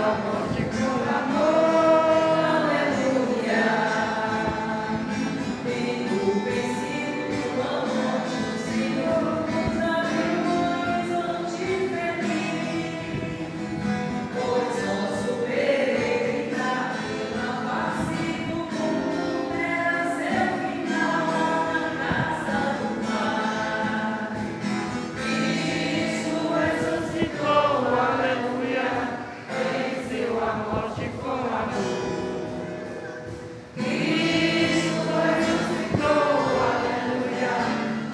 a morte com amor. Aleluia. Tendo vencido a morte, o Senhor nos abriu um horizonte feliz. Pois nosso peregrinar pela face do mundo era seu final lá na casa do Pai. Cristo ressuscitou, aleluia, venceu a morte com amor. Cristo ressuscitou, aleluia,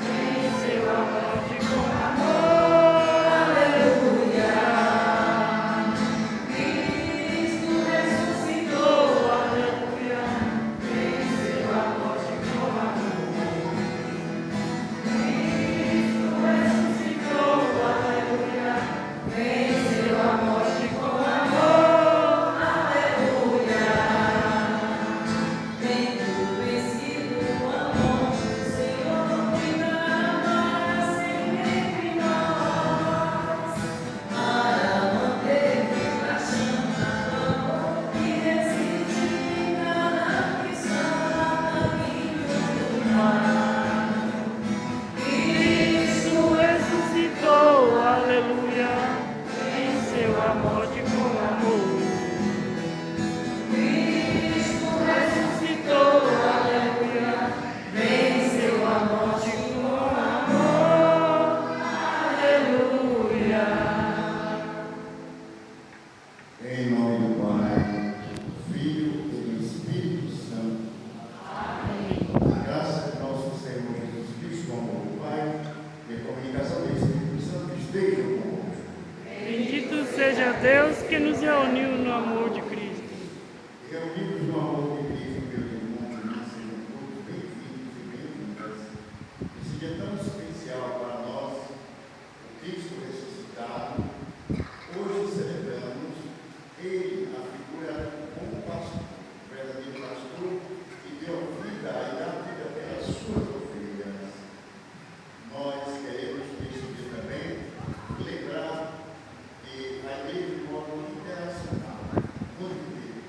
venceu a morte com amor. Aleluia. Cristo ressuscitou, aleluia, venceu a morte com amor. Cristo ressuscitou, aleluia, venceu a morte com amor. Aleluia. Tendo vencido a morte, o Senhor viva agora sempre entre nós, para manter viva a chama do amor que resiste em cada aflição, caminho do mar. Cristo ressuscitou, aleluia, venceu a morte com amor. Cristo ressuscitou, aleluia, venceu a morte com amor. Aleluia. Em nome do Pai, do Filho e do Espírito Santo. A graça de nosso Senhor Jesus Cristo, o amor do Pai e a comunicação do Espírito Santo estejam convosco. Bendito seja Deus que nos reuniu no amor de Cristo. Reunidos no amor de Cristo, meus irmãos e irmãs, sejam todos bem-vindos e bem-vindas. Esse dia tão especial para nós, o Cristo ressuscitado. Hoje celebramos Ele, a figura como pastor, o verdadeiro pastor, que deu vida e dá vida pelas suas ovelhas. Nós queremos, neste dia também, lembrar que a igreja, de modo internacional, muito inteiro,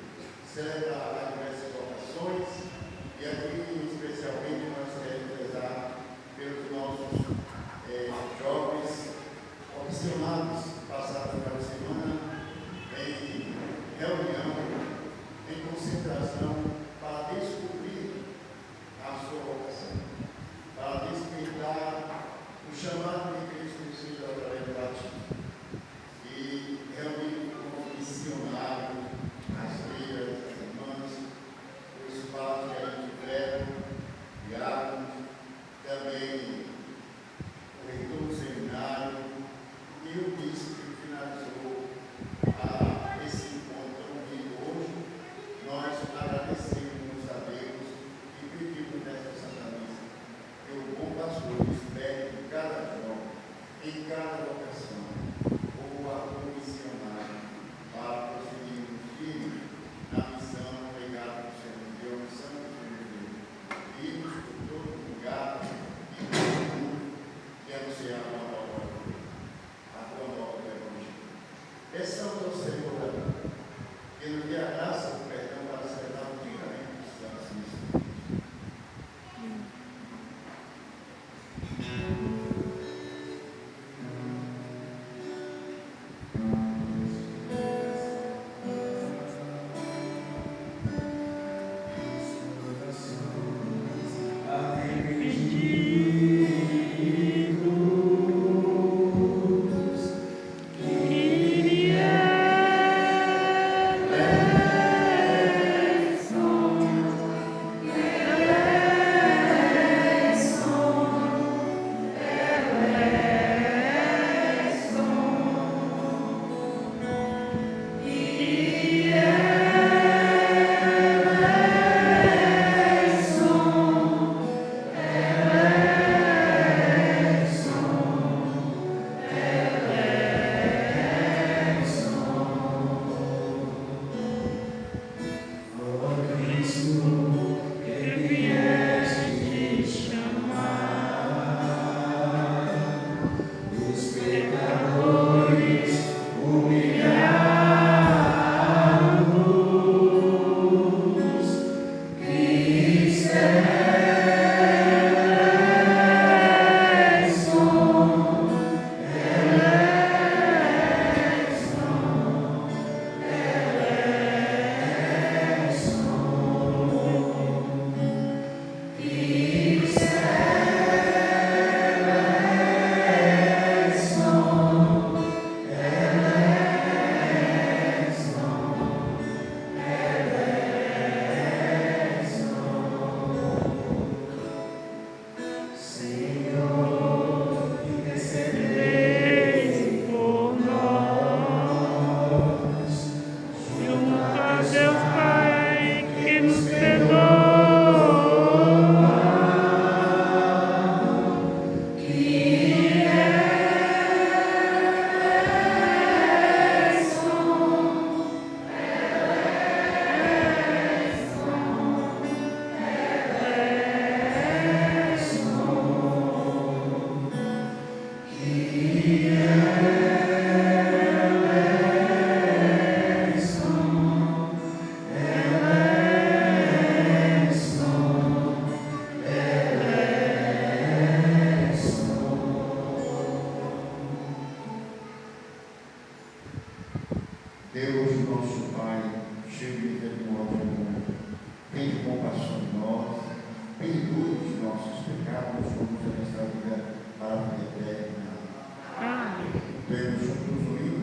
celebra a aniversário nosso Pai, cheio de misericórdia e amor, tenha compaixão de nós, perdoe os nossos pecados, como a nossa vida para a vida eterna. Amém. Temos juntos o hino.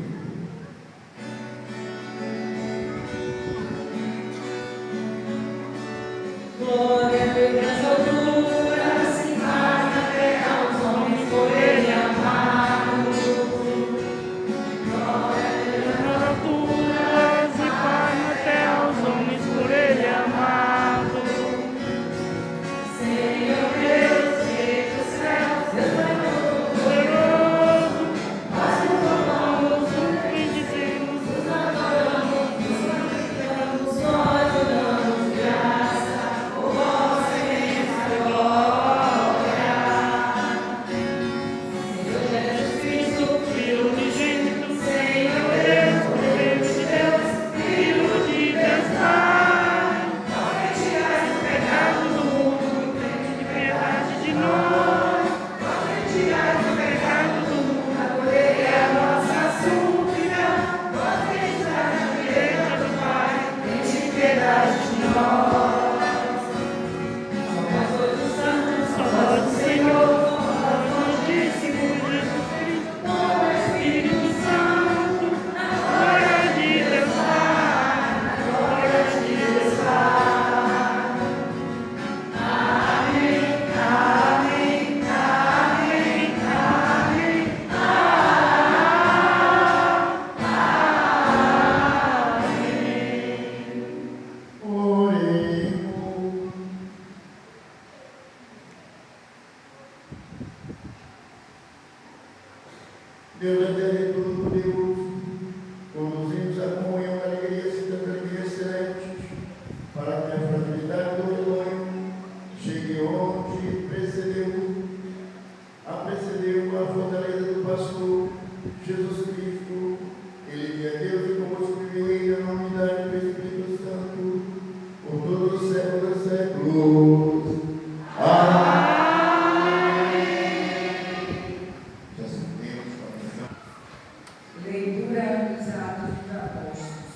Glória a Deus nas alturas, e paz na terra aos homens por Ele amado. Glória a Deus Nas alturas e paz na terra aos homens por Ele amado. Senhor Deus, Rei dos céus, Deus Poderoso, nós nos louvamos, bendizemos nos adoramos, nos glorificamos, nós o damos graça, por vossa imensa glória. Senhor Jesus Cristo, Filho unigênito, Senhor Deus, Cordeiro de Deus, Filho de Deus Pai, nós retirais o pecado do mundo, de piedade de nós, nós retirais o pecado do mundo, acolhei a nossa súplica, nós retirais a direita do Pai, tende piedade de nós. Somos todos santos, só somos vós, do Senhor, Senhor, nós Santíssimo Jesus Cristo, com o Espírito Santo, glória de Deus Pai, glória de Deus Pai. Amém, amém, amém, amém, Oremos. Deus eterno e todo-poderoso, conduzimos a comunhão da alegria e das alegrias celestes, para que a fragilidade do rebanho chegue onde precedeu a fortaleza do pastor, Jesus Cristo, Ele que é Deus e convosco vive e reina na unidade do Espírito Santo, por todos os séculos dos séculos. Amém. Já sentemos com a visão. Leitura dos Atos dos Apóstolos.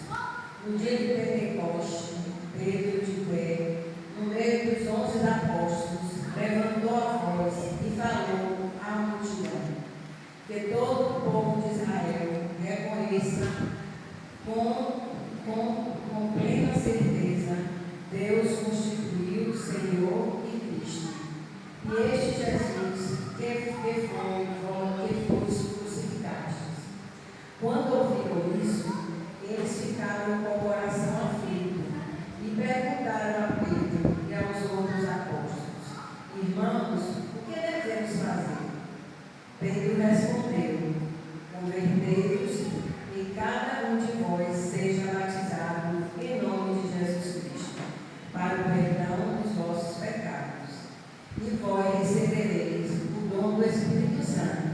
No dia de Pentecoste, Pedro, de pé, no meio dos 11 apóstolos, levantou a voz e falou à multidão: que todo o povo de Israel reconheça com plena certeza: Deus constituiu Senhor e Cristo. E este Jesus que foi crucificado. Quando ouviram isso, eles ficaram com o coração aflito e perguntaram a Pedro e aos outros apóstolos: Irmãos, o que devemos fazer? Pedro respondeu: Convertei-vos e cada um de vós seja batizado em nome de Jesus Cristo, para o perdão dos vossos pecados. E vós recebereis o dom do Espírito Santo,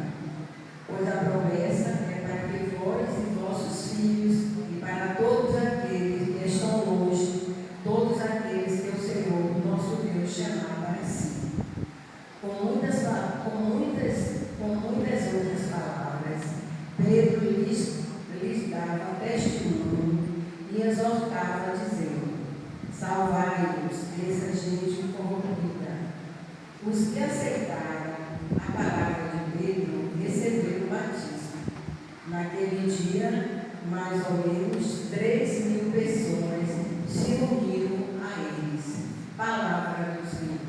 pois a promessa é para que vós e vossos filhos, e para todos aqueles que estão longe, todos aqueles que o Senhor, nosso Deus, chamar para si. Com muitas outras palavras, Pedro lhes dava testemunho e exortava, dizendo: Salvai-nos dessa gente corrompida. Os que aceitaram a palavra de Pedro receberam o batismo. Naquele dia, mais ou menos 3.000 pessoas se uniram a eles. Palavra do Senhor.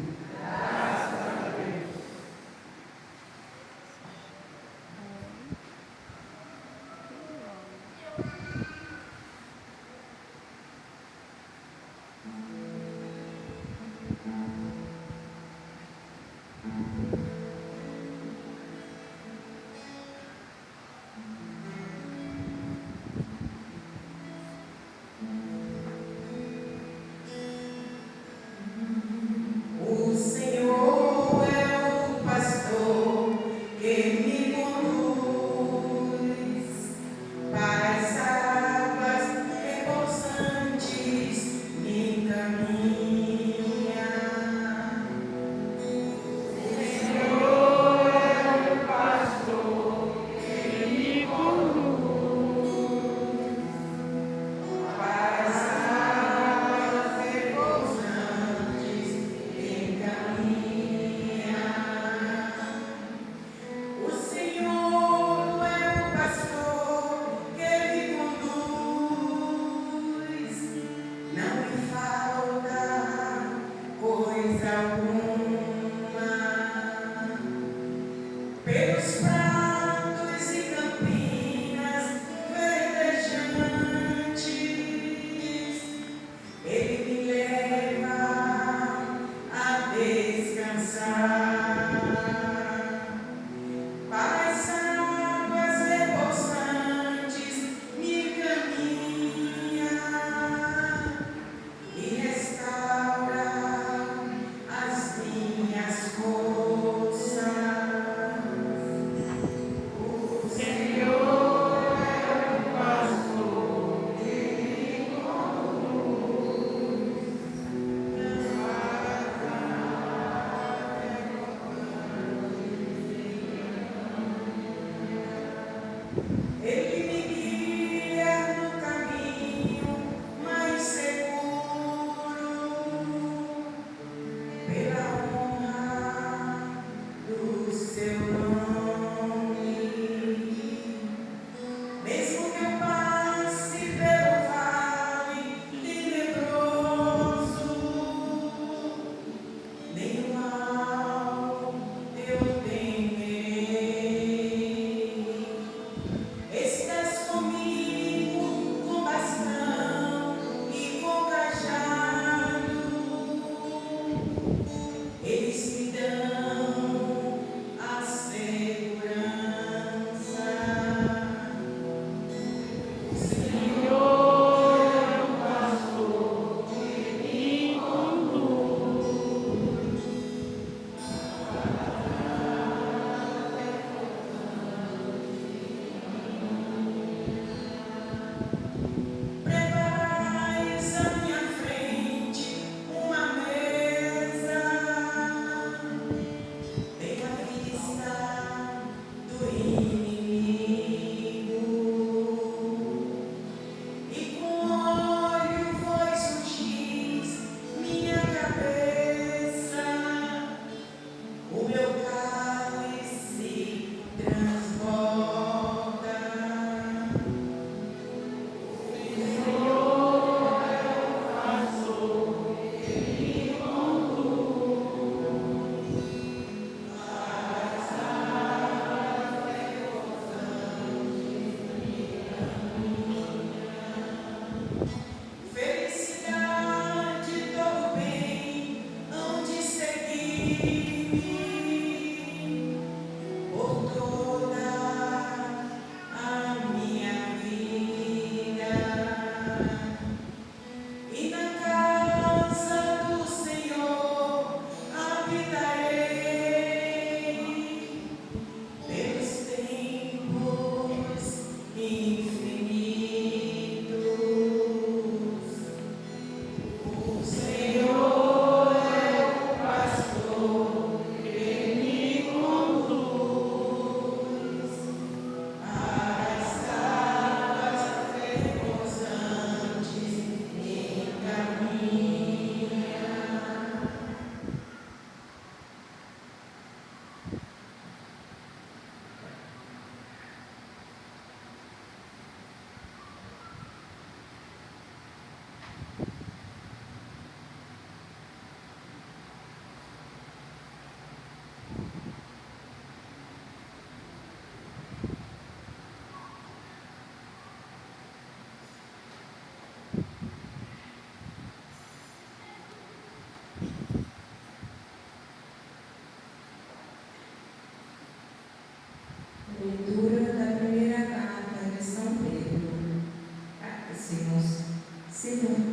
mesmos.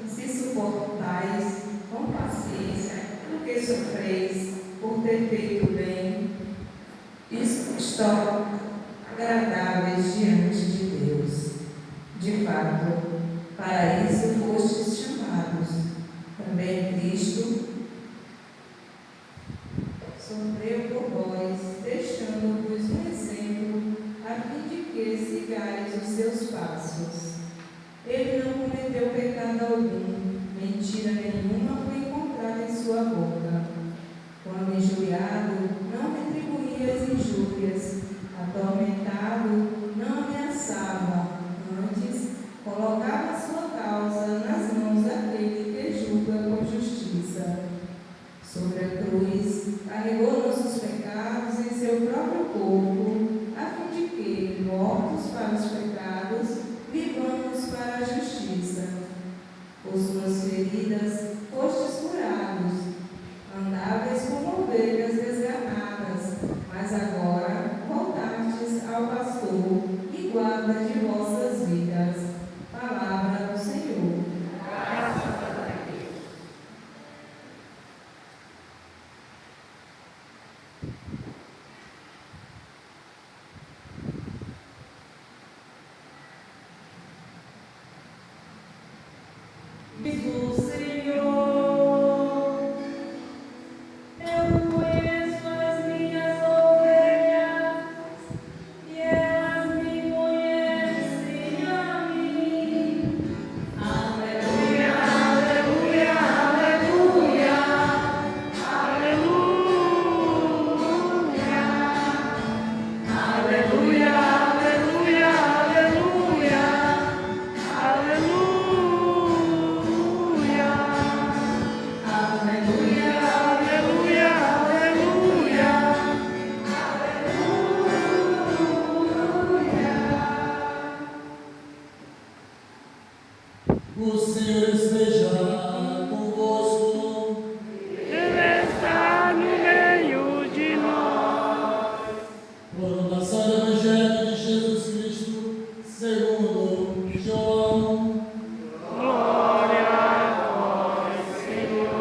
Se suportais com paciência o que sofreis por ter feito o bem, isso estão agradáveis diante de Deus. De fato, para isso fostes chamados. Também Cristo sofreu por vós, deixando-vos um exemplo, a fim de que sigais os seus passos. Ele não cometeu pecado algum, mentira nenhuma foi encontrada em sua boca. Quando injuriado, não retribuía as injúrias, atormentado, não ameaçava, antes colocava sua causa nas mãos daquele que julga com justiça. Sobre a cruz, carregou nossos pecados em seu próprio corpo, a fim de que, mortos para os pecados, vivamos para a justiça. Por suas feridas, fostes curados. Andavais como ovelhas desgarradas, mas agora voltastes ao pastor e guarda de vossas vidas. Palavra do Senhor. Diz o Senhor. O Senhor esteja convosco. Ele está no meio de nós. Proclamação do Evangelho de Jesus Cristo, segundo João. Glória a vós, Senhor.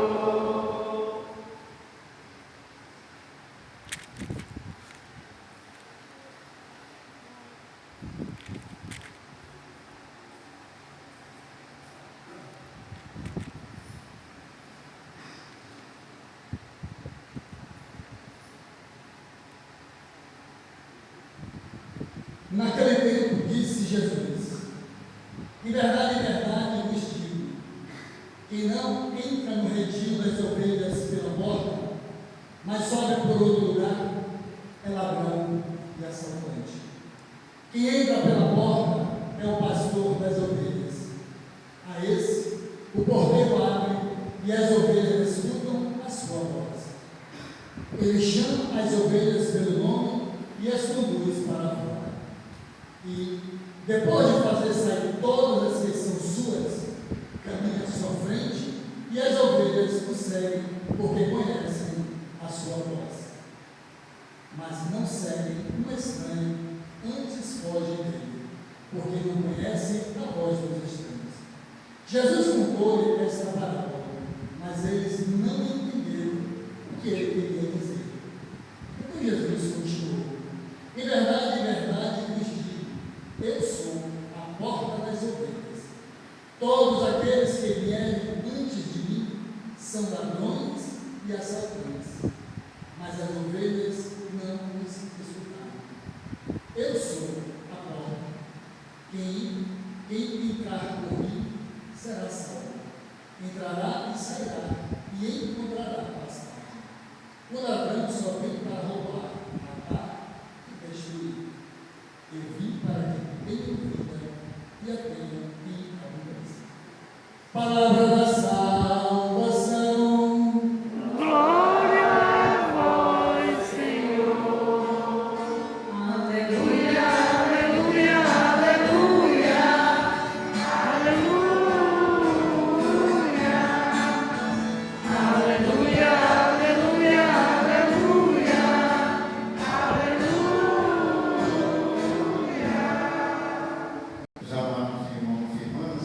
Naquele tempo disse Jesus: em verdade vos digo, quem não entra no redil das ovelhas pela porta, mas sobe por outro lugar, é ladrão e assaltante. Quem entra pela porta é o pastor das ovelhas. A esse, o porteiro abre e as ovelhas escutam a sua voz. Ele chama as ovelhas pelo nome e as conduz para fora. E, depois de fazer sair todas as que são suas, caminha à sua frente e as ovelhas o seguem porque conhecem a sua voz. Mas não seguem um estranho, antes fogem dele, porque não conhecem a voz dos estranhos. Jesus contou-lhe esta parábola, mas eles não entenderam o que ele queria dizer. Então Jesus continuou: em verdade vos digo, eu sou a porta das ovelhas. Todos aqueles que vierem antes de mim são ladrões e assaltantes, mas as ovelhas não os escutaram. Eu sou a porta. Quem entrar por mim será salvo. Entrará e sairá e encontrará pastagem. O ladrão só vem para roubar, matar e destruir. Eu vim para que tenham vida e a tenham em abundância. Palavra da salvação. Glória a vós, Senhor. Aleluia, Aleluia, aleluia, aleluia, aleluia, aleluia, aleluia. Meus amados irmãos e irmãs,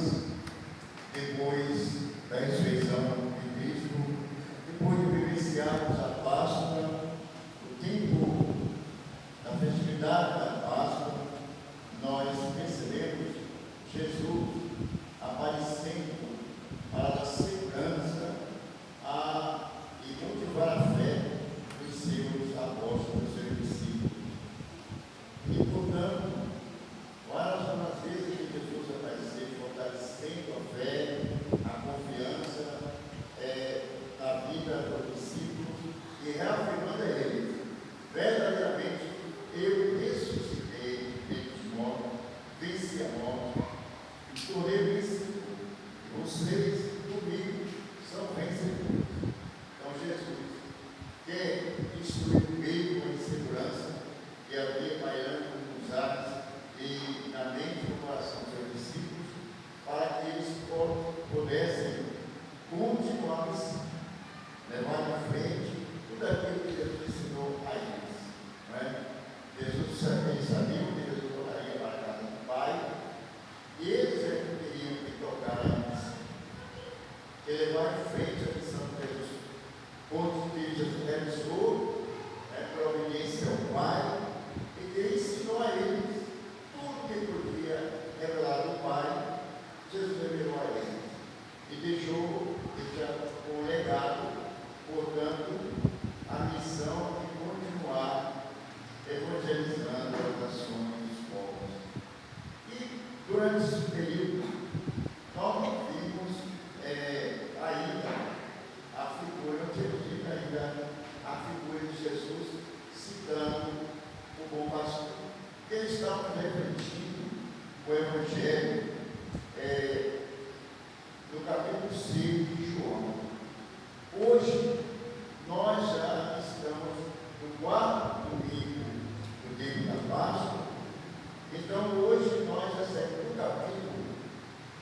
vocês comigo são vencedores. Então Jesus quer instruir o meio com segurança e havia pairando nos ares e na mente e no coração dos seus discípulos, para que eles pudessem continuar assim, levar em frente tudo aquilo que Jesus ensinou a eles. Não é? Jesus sabia que Jesus voltaria para a casa do Pai, e eles é que teriam que tocar a missão, que levar em frente a missão de Jesus, ponto que Jesus realizou, para obediência ao Pai, e que ensinou a eles tudo que podia revelar do Pai. Jesus revelou a eles e deixou um legado, portanto, a missão de continuar evangelizando as nações dos povos. E durante esse período, nós vimos ainda a figura, não tínhamos visto ainda a figura de Jesus citando o bom pastor. Eles estavam refletindo o Evangelho no capítulo 6 de João. Hoje, nós já estamos no quarto domingo do tempo da Páscoa. Então, hoje, nós já saímos do capítulo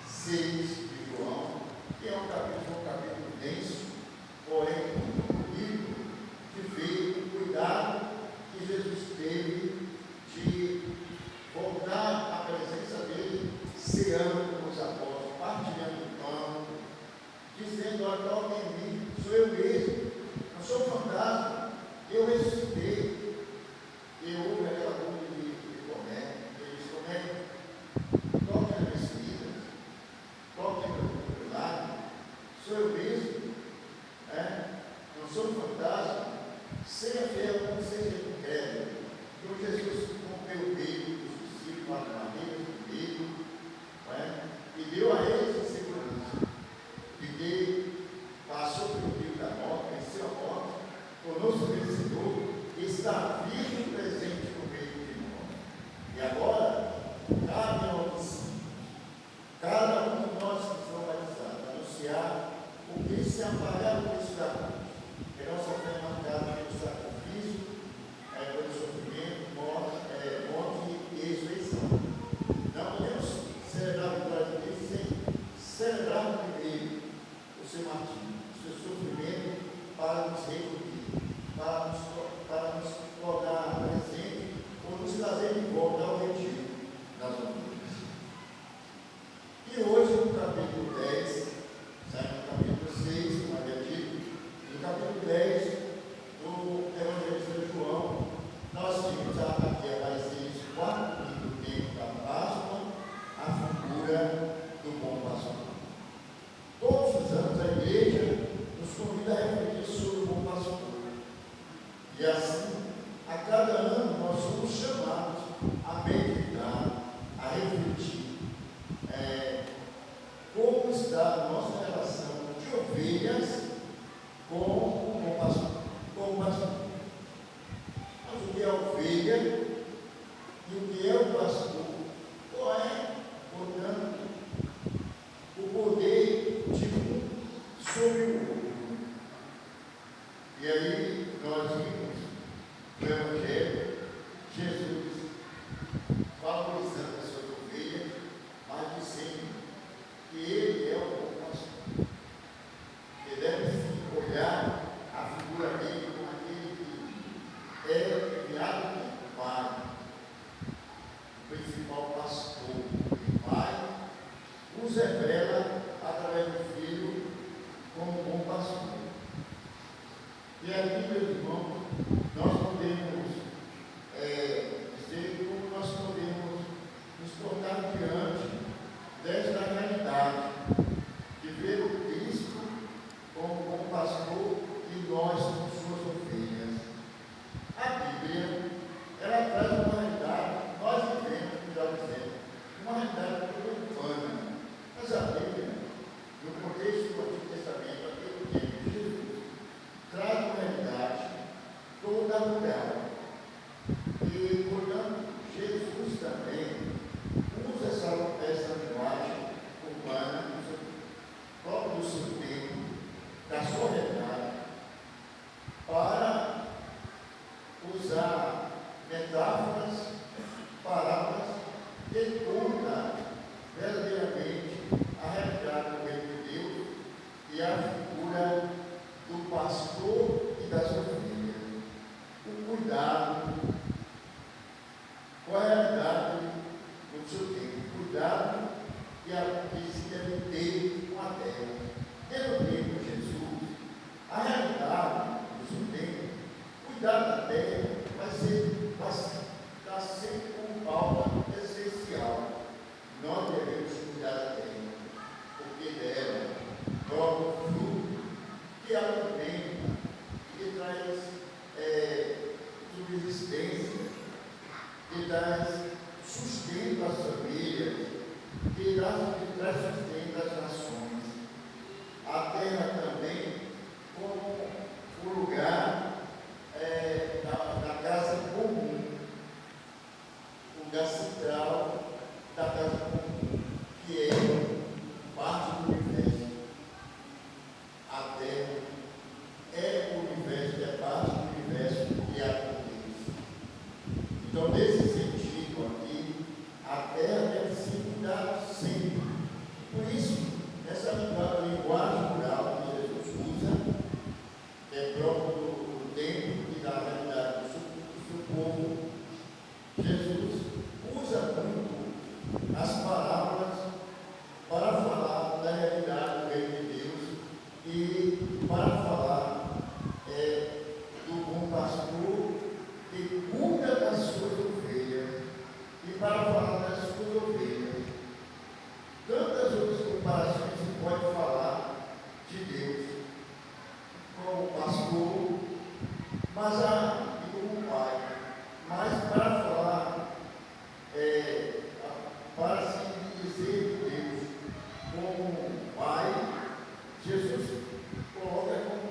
6 de João, que é um capítulo denso, porém muito bonito, de ver o cuidado que Jesus teve de voltar à presença dele, ceando com os apóstolos, partilhando o pão, dizendo: olha, toque em mim, sou eu mesmo, não sou fantasma, eu ressuscitei. E houve aquela dúvida de Tomé, ele disse: Tomé, toque nas minhas feridas, toque no meu lado, sou eu mesmo, não sou fantasma, sem a fé, não seja incrédulo. Então Jesus rompeu o meio dos discípulos, as maneiras do meio, e deu a eles a segurança de que passou pelo rio da morte, venceu a morte, tornou-se vencedor, está vivo e presente no meio de nós. E agora, cabe a nós, cada um de nós que são batizados, anunciar o que se apagar no Cristo da cruz, que a nossa fé é marcada pelo sacrifício, pelo sofrimento, morte e ressurreição. Não podemos celebrar a vitória de Cristo sem celebrar primeiro o seu martírio, o seu sofrimento, para nos redimir, para nos tornar presente ou nos trazer de volta ao retiro das alturas. E hoje, no capítulo 10, sai no capítulo 6, como havia dito, no capítulo 10 do Evangelho de João, nós vimos aqui aparecer esse quarto do tempo da Páscoa, a figura do bom pastor. Todos os anos a igreja nos convida a refletir sobre o bom pastor. E assim, a cada ano nós somos chamados a meditar, a refletir como está a nossa relação de ovelhas com o bom pastor. Mas o que é ovelha e o que é o pastor? Qual é, portanto, o poder de um sobre o outro? E aí nós vimos no Evangelho Jesus valorizando as suas ovelhas, mas dizendo que ele é o bom pastor. Que deve sim olhar a figura dele como aquele que é enviado pelo Pai, o principal pastor. O Pai nos revela através do Filho como bom pastor. E aqui, meus irmãos, nós podemos dizer como nós podemos nos colocar diante desta realidade de ver o Cristo como bom pastor e nós como suas ovelhas. A Bíblia, ela traz uma realidade, nós vivemos, melhor dizendo, uma realidade toda humana. Mas a Bíblia, no contexto do Antigo Testamento, aqui no tempo de Jesus, traz uma realidade toda que alimenta, que traz subsistência, que traz sustento às famílias, que traz sustento às nações. A terra também como o lugar da casa comum, o lugar central da casa comum, que é parte do universo. A terra é o universo, é parte do universo que há com Deus. Então, nesse sentido aqui, a terra deve ser cuidada sempre. Por isso, essa linguagem rural que Jesus usa é próprio do tempo e da realidade do povo. Jesus usa muito as parábolas para falar da realidade do reino de Deus e para falar do bom pastor que cuida das suas ovelhas e para falar das suas ovelhas. Tantas outras comparações se pode falar de Deus como pastor, e como pai. Mas para falar, para se dizer de Deus como pai, Jesus coloca como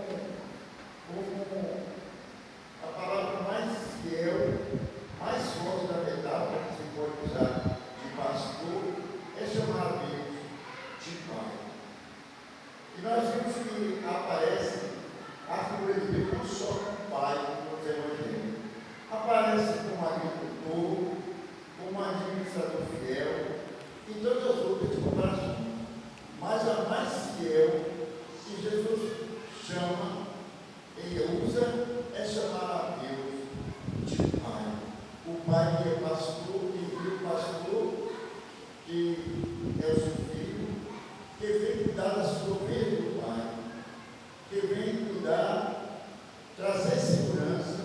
a palavra mais fiel, mais forte da metáfora que se pode usar de pastor, é chamar a Deus de pai. E nós vimos que aparece a figura de Deus não só como pai, como os evangelhos. Aparece como agricultor, como administrador fiel e todas as outras comparações. Mas a mais fiel que Jesus chama e usa é chamar a Deus de pai. O pai que é pastor, que viu o pastor, que é o seu filho, que vem cuidar da sua ovelha do pai, que vem cuidar, trazer segurança,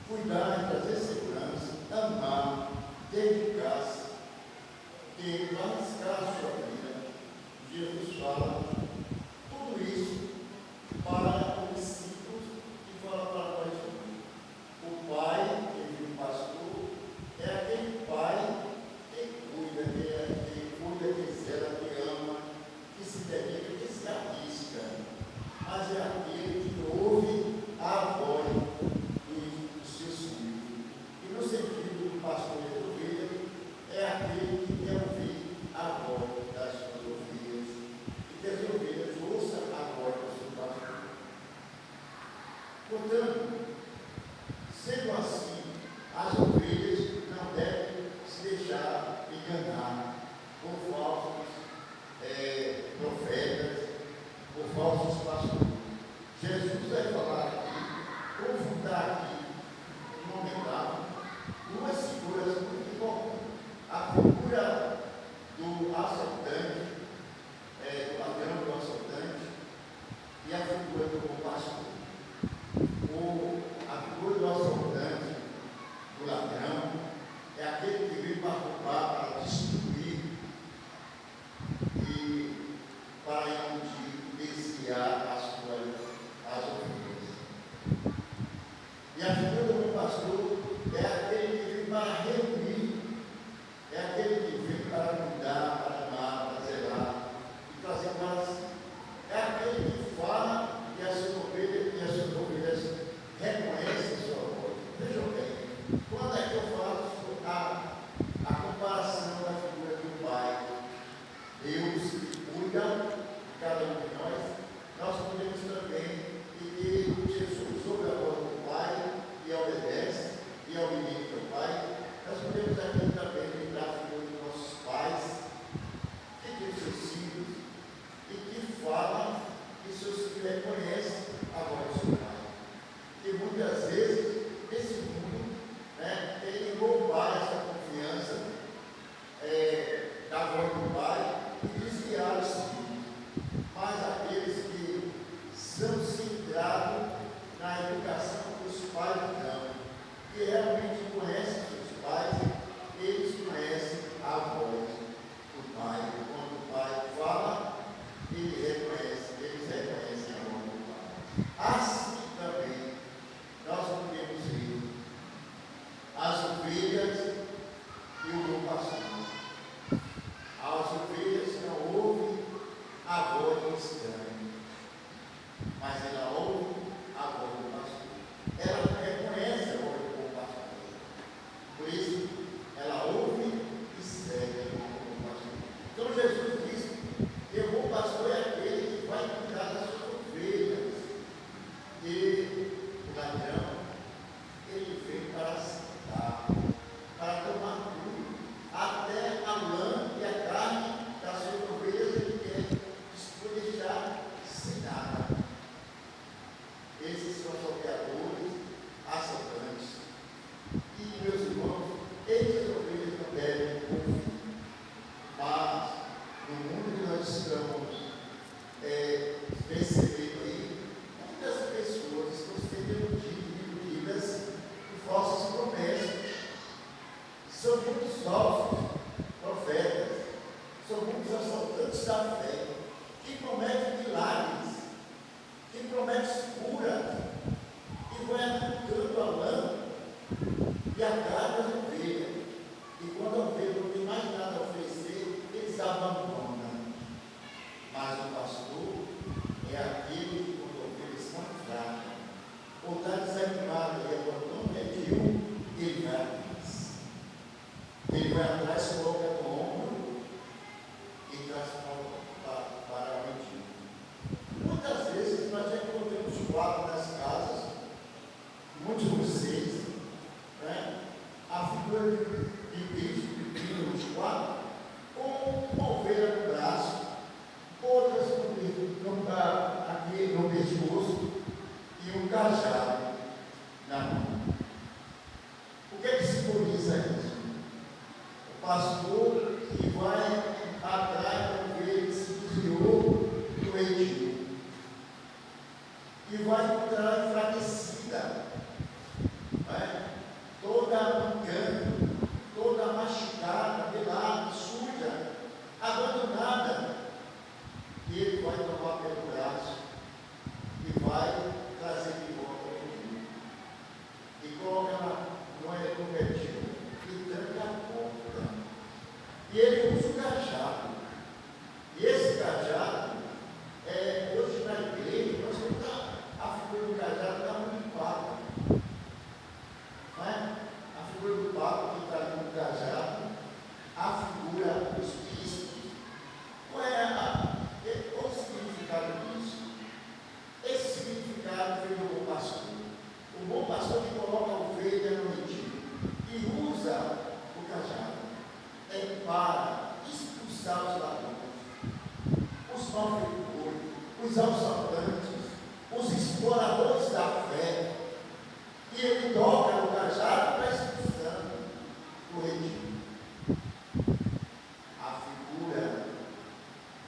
cuidar e trazer segurança, amar, dedicar-se, e arriscar a sua vida. Jesus fala tudo isso para os discípulos e fala para nós também. O pai, que vive o pastor, é aquele pai que cuida, que zela, que ama, que se dedica, que se arrisca, mas é aquele que ouve a voz dos seus filhos. E no sentido do pastor de ovelha, é aquele que quer ouvir a voz das suas ovelhas, e que as ovelhas ouçam a voz do seu pastor. Portanto, sendo assim, as ovelhas não devem se deixar enganar por falsos profetas, por falsos pastores. Jesus vai falar aqui, confrontar aqui, uma metáfora, duas figuras muito importantes. A figura do assaltante, do ladrão do assaltante, e a figura do bom pastor. A figura do assaltante, do ladrão, é aquele que veio para roubar, para destruir e para impedir, desviar as ovelhas. E a figura do bom pastor é aquele que veio para reunir, é aquele que veio para cuidar, para amar, para zelar e trazer para si. É aquele que fala e as suas ovelhas reconhecem a sua voz. Vejam bem, quando é que eu faço a comparação da figura do pai? Deus que cuida de cada um de nós podemos também, e Jesus ouve a voz do Pai e obedece, e obediente ao Pai, nós podemos aqui também lembrar a figura dos nossos pais, que têm seus filhos, e que falam que seus filhos reconhecem a voz do seu Pai. E muitas vezes, nesse mundo, tem que roubar essa confiança da voz do Pai e desviar os filhos. Mas aqueles que são centrados na educação que os pais dão, que realmente conhecem seus pais, eles conhecem a voz do Pai. Quando o Pai fala, eles reconhecem a voz estranho. Mas ela ouve a voz do pastor. Ela reconhece a voz do pastor. Por isso, ela ouve e segue o pastor. Então Jesus diz que o bom pastor é aquele que vai cuidar das suas ovelhas. E o ladrão, ele veio para assaltar, para tomar tudo, até a lã e a carne das suas ovelhas ele quer despolejar sem nada. Esses são os salteadores, assaltantes. E, meus irmãos, essas ovelhas não devem ouvir. Mas, no mundo que nós estamos percebendo aí, muitas pessoas estão sendo iludidas por falsas promessas. São muitos falsos profetas, são muitos assaltantes da fé, que prometem milagres, que prometem cura, e vai arrancando a lã e a carne das ovelhas. E quando a ovelha não tem mais nada a oferecer, eles abandonam. Mas o pastor é aquele que, quando a ovelha está fraca, ou está desanimado e abandona, ele vai atrás. Ele vai atrás, coloca no ombro e traz para o retiro. Muitas vezes nós já encontramos quadros nas casas, muitos de vocês, né? A figura de Cristo nos quadros, com uma ovelha no braço, outras aqui no pescoço e um cajado na mão. O que é que simboliza isso? O pastor que vai atrás da ovelha que se desviou do retiro e vai encontrar enfraquecida, né? Toda mancando, toda machucada, pelada, suja, abandonada. E ele vai tomar pelo braço e vai trazer de volta ao retiro e coloca no retiro e tranca a porta. E ele usa o cajado. E esse cajado, hoje na igreja, nós temos a figura do cajado está muito papa. Não é? A figura do papa que está ali no cajado, a figura dos bispos. Qual o significado disso? Esse significado veio do bom pastor. O bom pastor que coloca a ovelha no retiro e usa o cajado para expulsar os ladrões, os malfeitores, os assaltantes, os exploradores da fé. E ele toca no cajado para expulsar o retiro. A figura,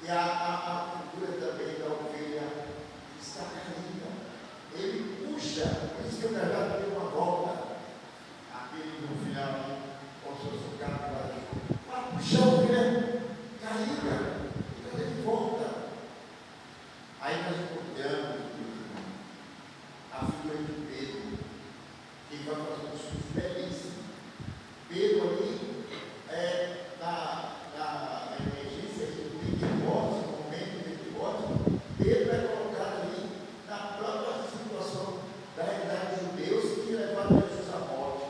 e a figura também da ovelha está caída. Ele puxa, por isso que o cajado deu uma volta, aquele no final, como se fosse um carro para puxar a ovelha caída, e quando ele volta, aí nós encontramos a figura de Pedro, que vai fazer um estudo belíssimo. Pedro ali, na emergência de Pentecostes, no momento de Pentecostes, Pedro é colocado ali na própria situação da realidade dos judeus que levaram Jesus à morte.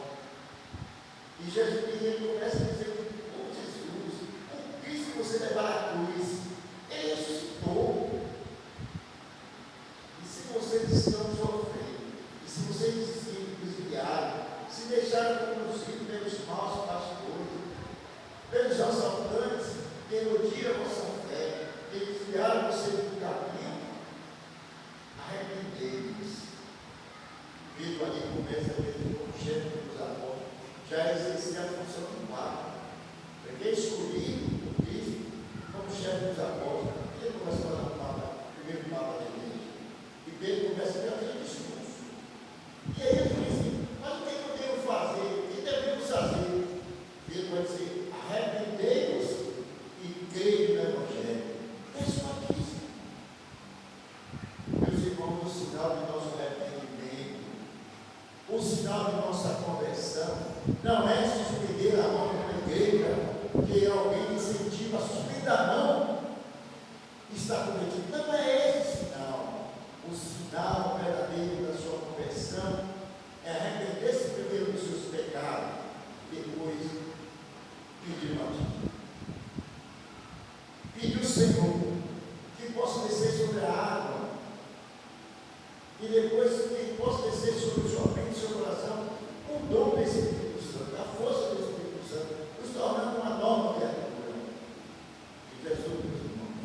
E Jesus ele começa a dizer: "Oh Jesus, o Cristo que você levar à cruz, ele ressuscitou. E se vocês estão sofrendo, e se vocês se desviaram, se deixaram conduzir pelos maus pastores, pelos assaltantes que eludiram a vossa fé, que desviaram você do caminho, arrependei-vos." Pedro ali começa a ver como chefe dos apóstolos, já exercia a função do Papa. Porque escolhido por Cristo como chefe dos apóstolos, ele começa a falar o Papa, o primeiro Papa da igreja. E Pedro começa a ter um discurso. E aí ele diz assim: "Mas o que eu devo fazer? O que devemos fazer?" Pedro vai dizer: "Arrependei-vos e creio no Evangelho." É só isso. Meus irmãos, o sinal de nosso arrependimento, o sinal de nossa conversão, não é suspender a mão de uma igreja, que alguém incentiva a suspender a mão, está cometendo verdadeiramente. Não é esse sinal. O sinal verdadeiro da sua conversão é arrepender-se primeiro dos seus pecados, depois pedir batismo. Pedir ao Senhor que possa descer sobre a água e depois que possa descer sobre sua mente e seu coração o dom do Espírito Santo, a força do Espírito Santo, nos tornando uma nova criatura. E Jesus, meus irmãos,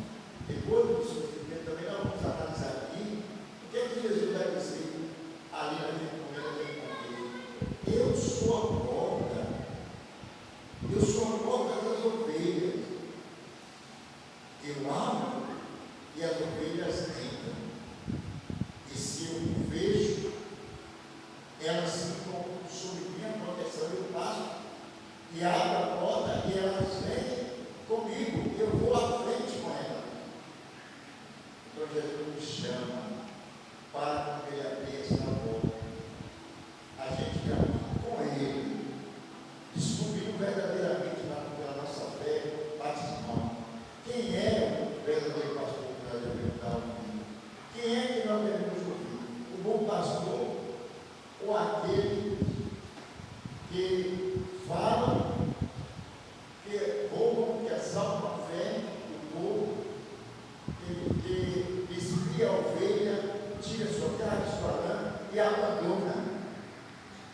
depois do sofrimento também nós vamos analisar aqui o que é que Jesus vai dizer ali naquele momento. Eu sou a porta, eu sou a porta das ovelhas. Eu abro e as ovelhas entram. E se eu vejo, elas ficam sob minha proteção, eu passo e abro a porta e elas vêm comigo, eu vou à frente com elas. Então Jesus nos chama para que ele abra essa porta. A gente caminha com ele, descobrindo verdadeiramente pela nossa fé batismal. Quem é o verdadeiro pastor que nós devemos estar ouvindo? Quem é que nós devemos ouvir? O bom pastor ou aquele que fala, que roubam, que assaltam a fé do povo, que desvia a ovelha, tira sua carne, sua lã e abandona?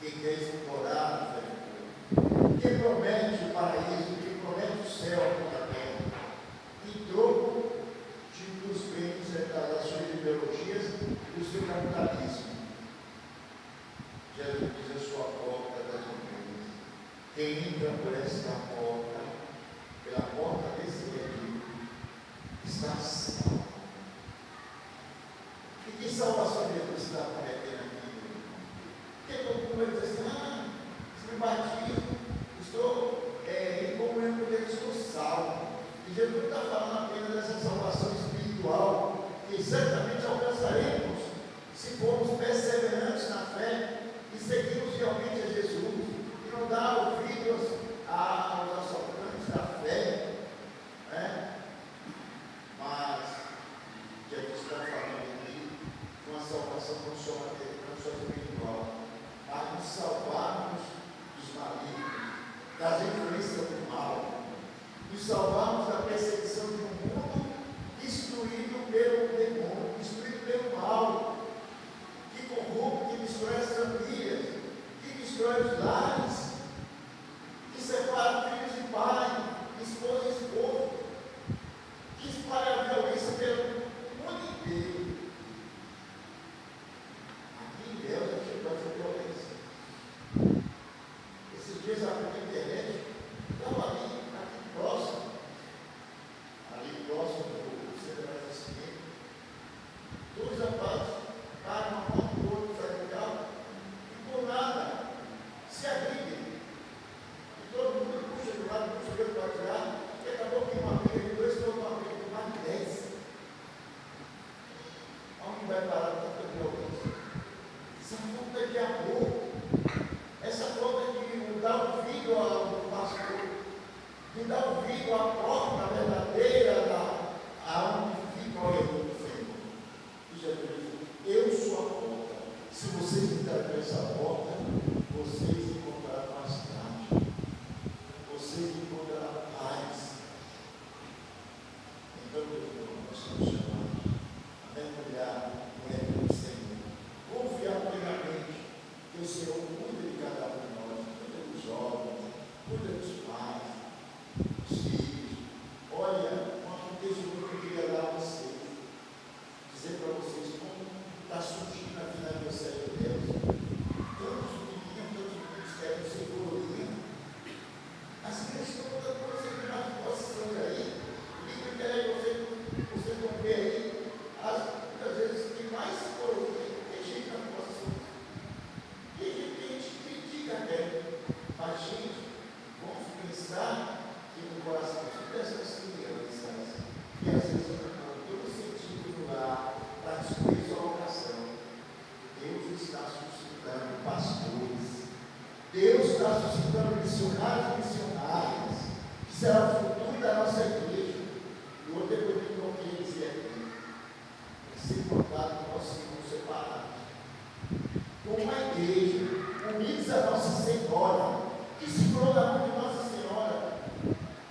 Que quer explorar a fé, que promete o paraíso, que promete o céu na terra, em troco dos bens das suas ideologias e do seu capitalismo. Jesus diz: a sua porta das ovelhas. Quem entra por esta porta, pela porta desse redil, está salvo. E que salvação Jesus está prometendo aqui? Porque todo mundo vai dizer assim: se me batizo, estou em comunhão com Deus, estou salvo. E Jesus não está falando apenas dessa salvação espiritual, que certamente alcançaremos se formos perseverantes na fé e seguirmos realmente a Jesus, e não dar ouvidos aos assaltantes da fé, né? Mas Jesus está falando aqui de uma salvação não só material, não só espiritual, mas nos salvarmos dos malignos, das influências do mal, nos salvarmos da perseguição de um mundo destruído pelo demônio, destruído pelo mal, que corrompe, que destrói as famílias, que destrói os lares, que separa filhos de pai, esposa e esposo, que espalha a violência pelo mundo inteiro. Aqui em Deus a gente vai fazer violência. Esses dias a internet estava ali próximo do centro de abastecimento, dois rapazes param uma mão do outro, saem do carro, e por nada se agridem. E todo mundo puxa de um lado, puxa de outro para tirar, e acabou que uma briga de dois, foi uma briga de mais de 10. Onde vai parar tanta violência? Essa falta de amor, essa falta de dar ouvido ao pastor, de dar ouvido à porta verdadeira aonde fica o reino do Senhor. E Jesus diz: eu sou a porta. Se vocês entrarem por essa porta, vocês encontrarão pastagem, vocês encontrarão paz. Então, meus irmãos, nós somos chamados a mergulhar no reino do Senhor, confiar plenamente que o Senhor cuida de cada um de nós, cuida dos jovens, cuida dos pais, os filhos. Olha, um tesouro que eu queria dar a vocês, dizer para vocês como está surgindo aqui na Universidade de Deus. Todos os meninos querem ser colorinha. As crianças estão todas vocês nas posições aí. Liga a internet, vocês vão ver aí, muitas vezes tem mais colorinha, tem gente nas posições. Tem gente que critica até, mas gente, vamos pensar que no coração dessas crianças, que às vezes não todo sentido no lar, para descobrir sua vocação, Deus está suscitando pastores, Deus está suscitando missionários e missionárias, que será o futuro da nossa igreja. E outra coisa que eu queria dizer aqui: se encontrar com nós filhos separados. Como uma igreja, unidos a Nossa Senhora, que segurou na mão de Nossa Senhora,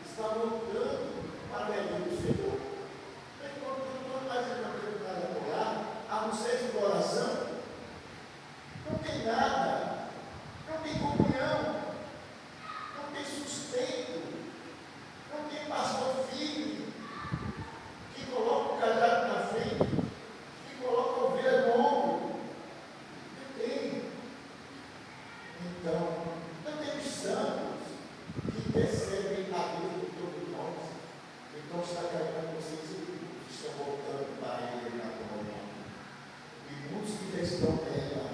está voltando para o reino do Senhor. Quanto mais ele não tem nada a apoiar, a não ser exploração, não tem nada, não tem comunhão, não tem sustento, não tem pastor firme, que coloca o cajado na frente, que coloca a ovelha no ombro. Não tem. Então, não temos santos que percebem a vida de todos nós. Então está caindo na consciência de muitos que estão voltando para ele na comunhão. E muitos que já estão nela,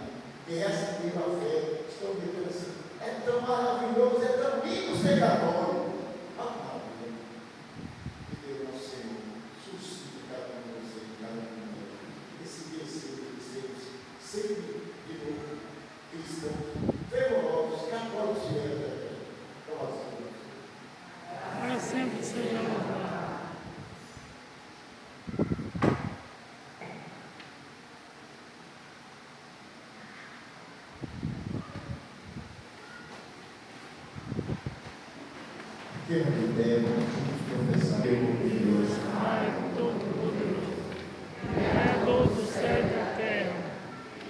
que receberam a fé, estão dizendo assim, é tão maravilhoso, é tão lindo ser católico. Amém. E Deus, nosso Senhor, suscita cada um de vocês, cada um de nós, esse desejo de sermos sempre de novo cristãos, fervorosos, católicos de verdade. Para sempre seja louvado. Que me devemos professar Deus, Pai Todo-Poderoso, Criador do céu e da terra,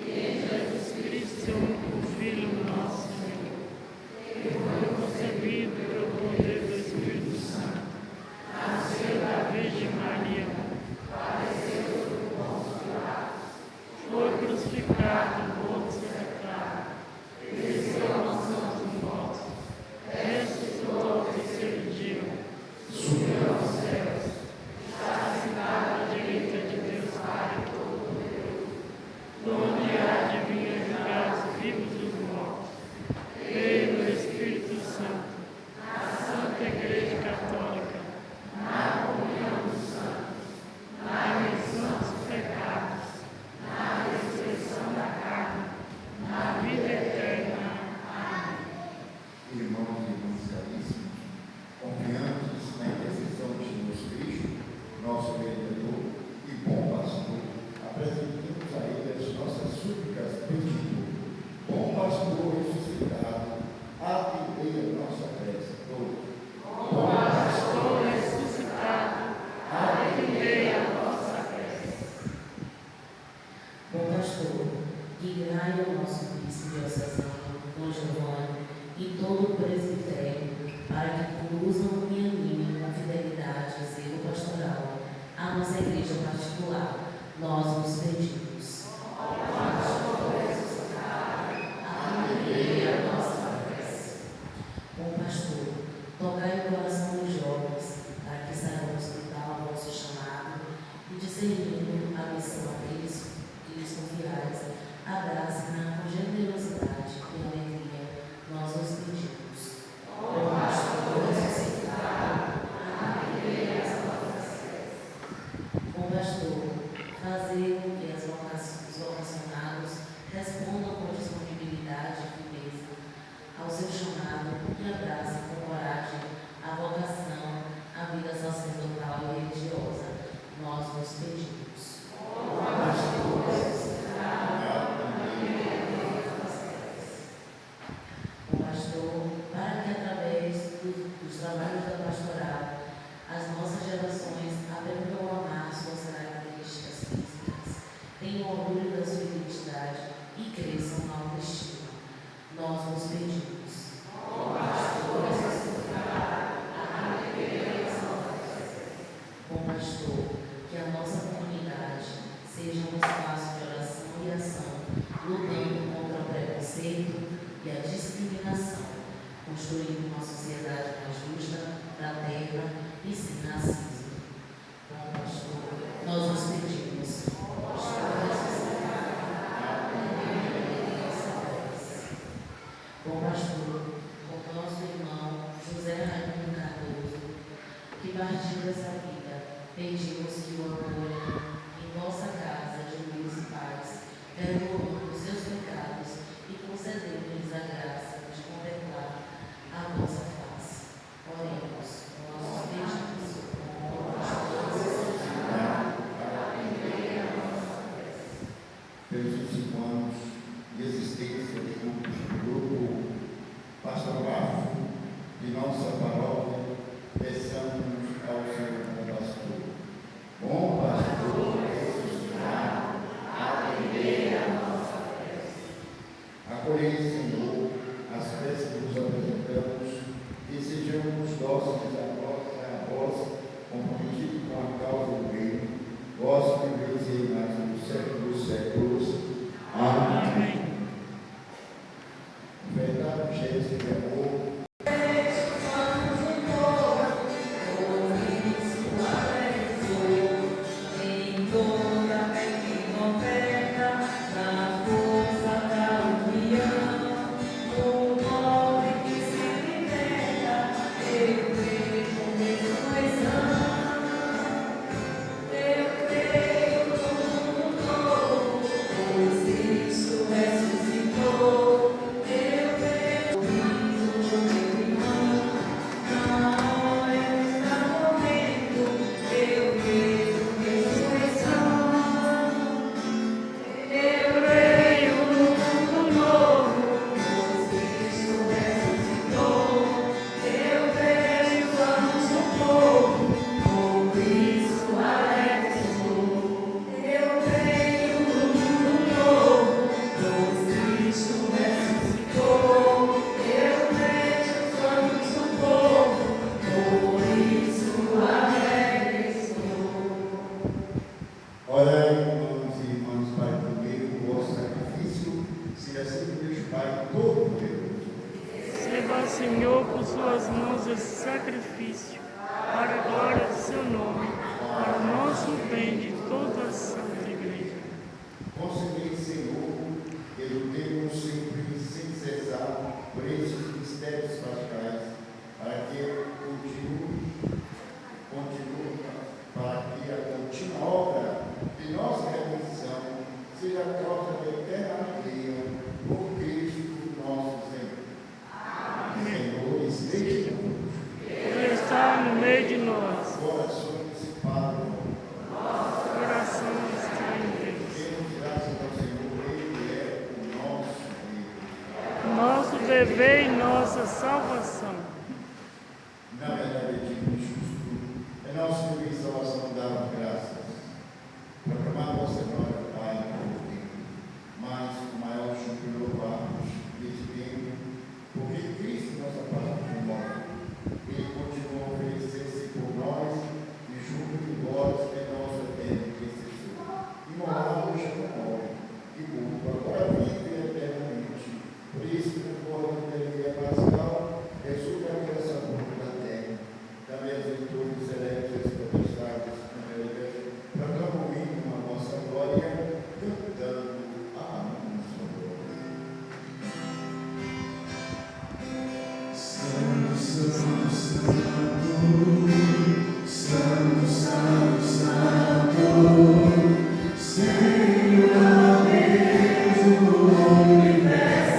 e em Jesus Cristo, seu único Filho, nosso Senhor, que foi concebido pelo poder do Espírito Santo, nasceu da Virgem Maria, padeceu sob Pôncio Pilatos, foi crucificado, morto e sepultado, desceu à mansão dos mortos, ressuscitou ao terceiro dia, subiu aos céus, está sentado à direita de Deus Pai Todo-Poderoso, donde há de vir julgar os vivos e os mortos. Creio no Espírito Santo, na Santa Igreja Católica, na comunhão dos santos, na remissão dos pecados, na ressurreição da carne, na vida eterna. Amém. irmãos e irmãs caríssimos, confiantes na intercessão de Jesus Cristo, nosso mediador e bom pastor, apresentamos a Ele as nossas súplicas, pedindo: bom pastor ressuscitado, atendei a nossa prece. Bom pastor ressuscitado, atendei a nossa prece. Bom pastor, guiai o nosso bispo diocesano, Dom Giovanni, e todo o presbitério, para que conduzam e animem com fidelidade e zelo pastoral a nossa igreja particular. Nós vos pedimos. Bom pastor ressuscitado, atendei a nossa prece. Bom pastor, tocai o coração dos jovens, para que saibam escutar o vosso chamado e discernindo a missão deles que lhes confiais, abracem-na com generosidade e alegria. Nós os pedimos. Bom pastor ressuscitado, atendei as nossas preces. Bom pastor, fazei com que os vocacionados respondam com disponibilidade e firmeza ao seu chamado e abracem com coragem a vocação, a vida sacerdotal e religiosa. Nós vos pedimos. Bom pastor ressuscitado, atendei as nossas preces. Bom pastor, para que através dos trabalhos da pastoral, as nossas gerações aprendam a amar suas características físicas, tenham orgulho da sua identidade e cresçam na autoestima. Nós vos pedimos. Bom pastor ressuscitado, atendei as nossas preces. Bom pastor, que a nossa comunidade seja um espaço de oração e ação, lutando contra o preconceito e a discriminação, construindo uma sociedade mais justa, fraterna e sem racismo. Bom pastor, nós vos pedimos. Pastor ressuscitado, Orai, irmãos e irmãs, para que o vosso sacrifício seja sempre Deus Pai Todo-Poderoso. Receba, Senhor, por suas mãos esse sacrifício, para a glória do seu nome, para o nosso bem de toda a Santa Igreja. Concedei, Senhor, que lutemos sempre sem cessar por esses mistérios pascais, para que para que a contínua obra de nossa redenção seja a causa da eterna alegria por Cristo nosso Senhor. Senhor, esteja conosco. Ele está no meio de nós. Corações falam. Nosso coração está em Deus. Temos graças ao Senhor, Ele é o nosso Deus. Nosso dever e nossa salvação. Na verdade, é digno e justo, é nosso dever e salvação dar graças, proclamar a vossa glória, Pai, por tempo, mas com maior júbilo louvarmos nesse tempo, porque Cristo, nossa paz, não morre. Ele continua a oferecer-se por nós e júbilo e glórias penosa eterna intercessor. Imolado já não morre, e culto agora vive eternamente. Por isso, conforme a alegria pascal, resulta a criação da terra. Também as virtudes celestes protestadas proclamam o hino a nossa glória, cantando a nossa glória. Santo, Santo, Santo, Santo, Santo, Senhor Deus do universo.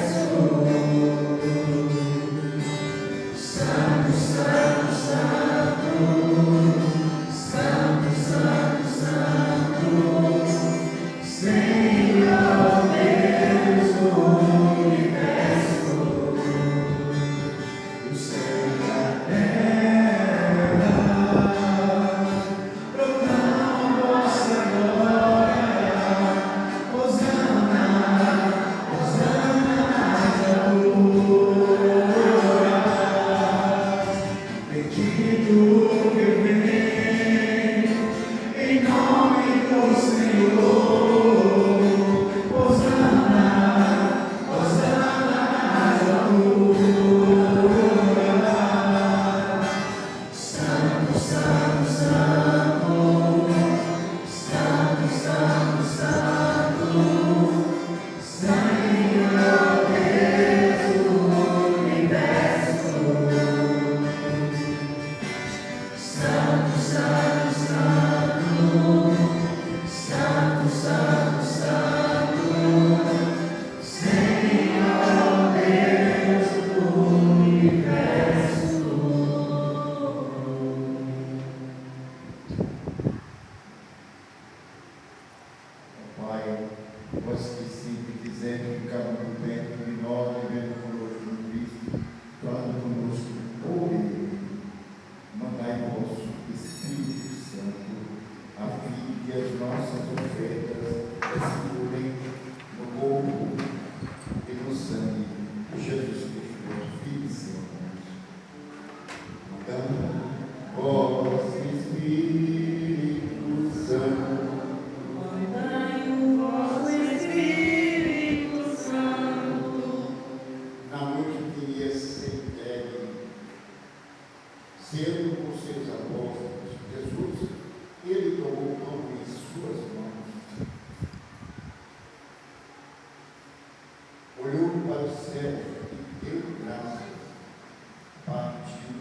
Santo, Santo, Santo, Santo, Santo, Santo, Senhor Deus do universo. O céu e a terra proclamam vossa glória. Hosana, Hosana nas alturas. Bendito que vem em nome do Senhor. Hosana, Hosana nas alturas. Santo, Santo, Santo, Santo, Santo, Santo, Senhor Deus do universo. Santo, Santo, Santo, Santo, Santo, Santo, Senhor Deus do universo. Pai, vós que sempre quiseste ficar muito perto de nós, vivendo conosco no Cristo, falando conosco por Ele, mandai vosso Espírito Santo, a fim de que as nossas ofertas segurem no corpo e no sangue de Jesus Cristo, vosso Filho e Senhor. Então, vós Espírito Santo, Mandai o vosso Espírito Santo. na noite que ia ser entregue, sendo com seus apóstolos, Jesus, ele tomou o pão em suas mãos, olhou para o céu e deu graças, partiu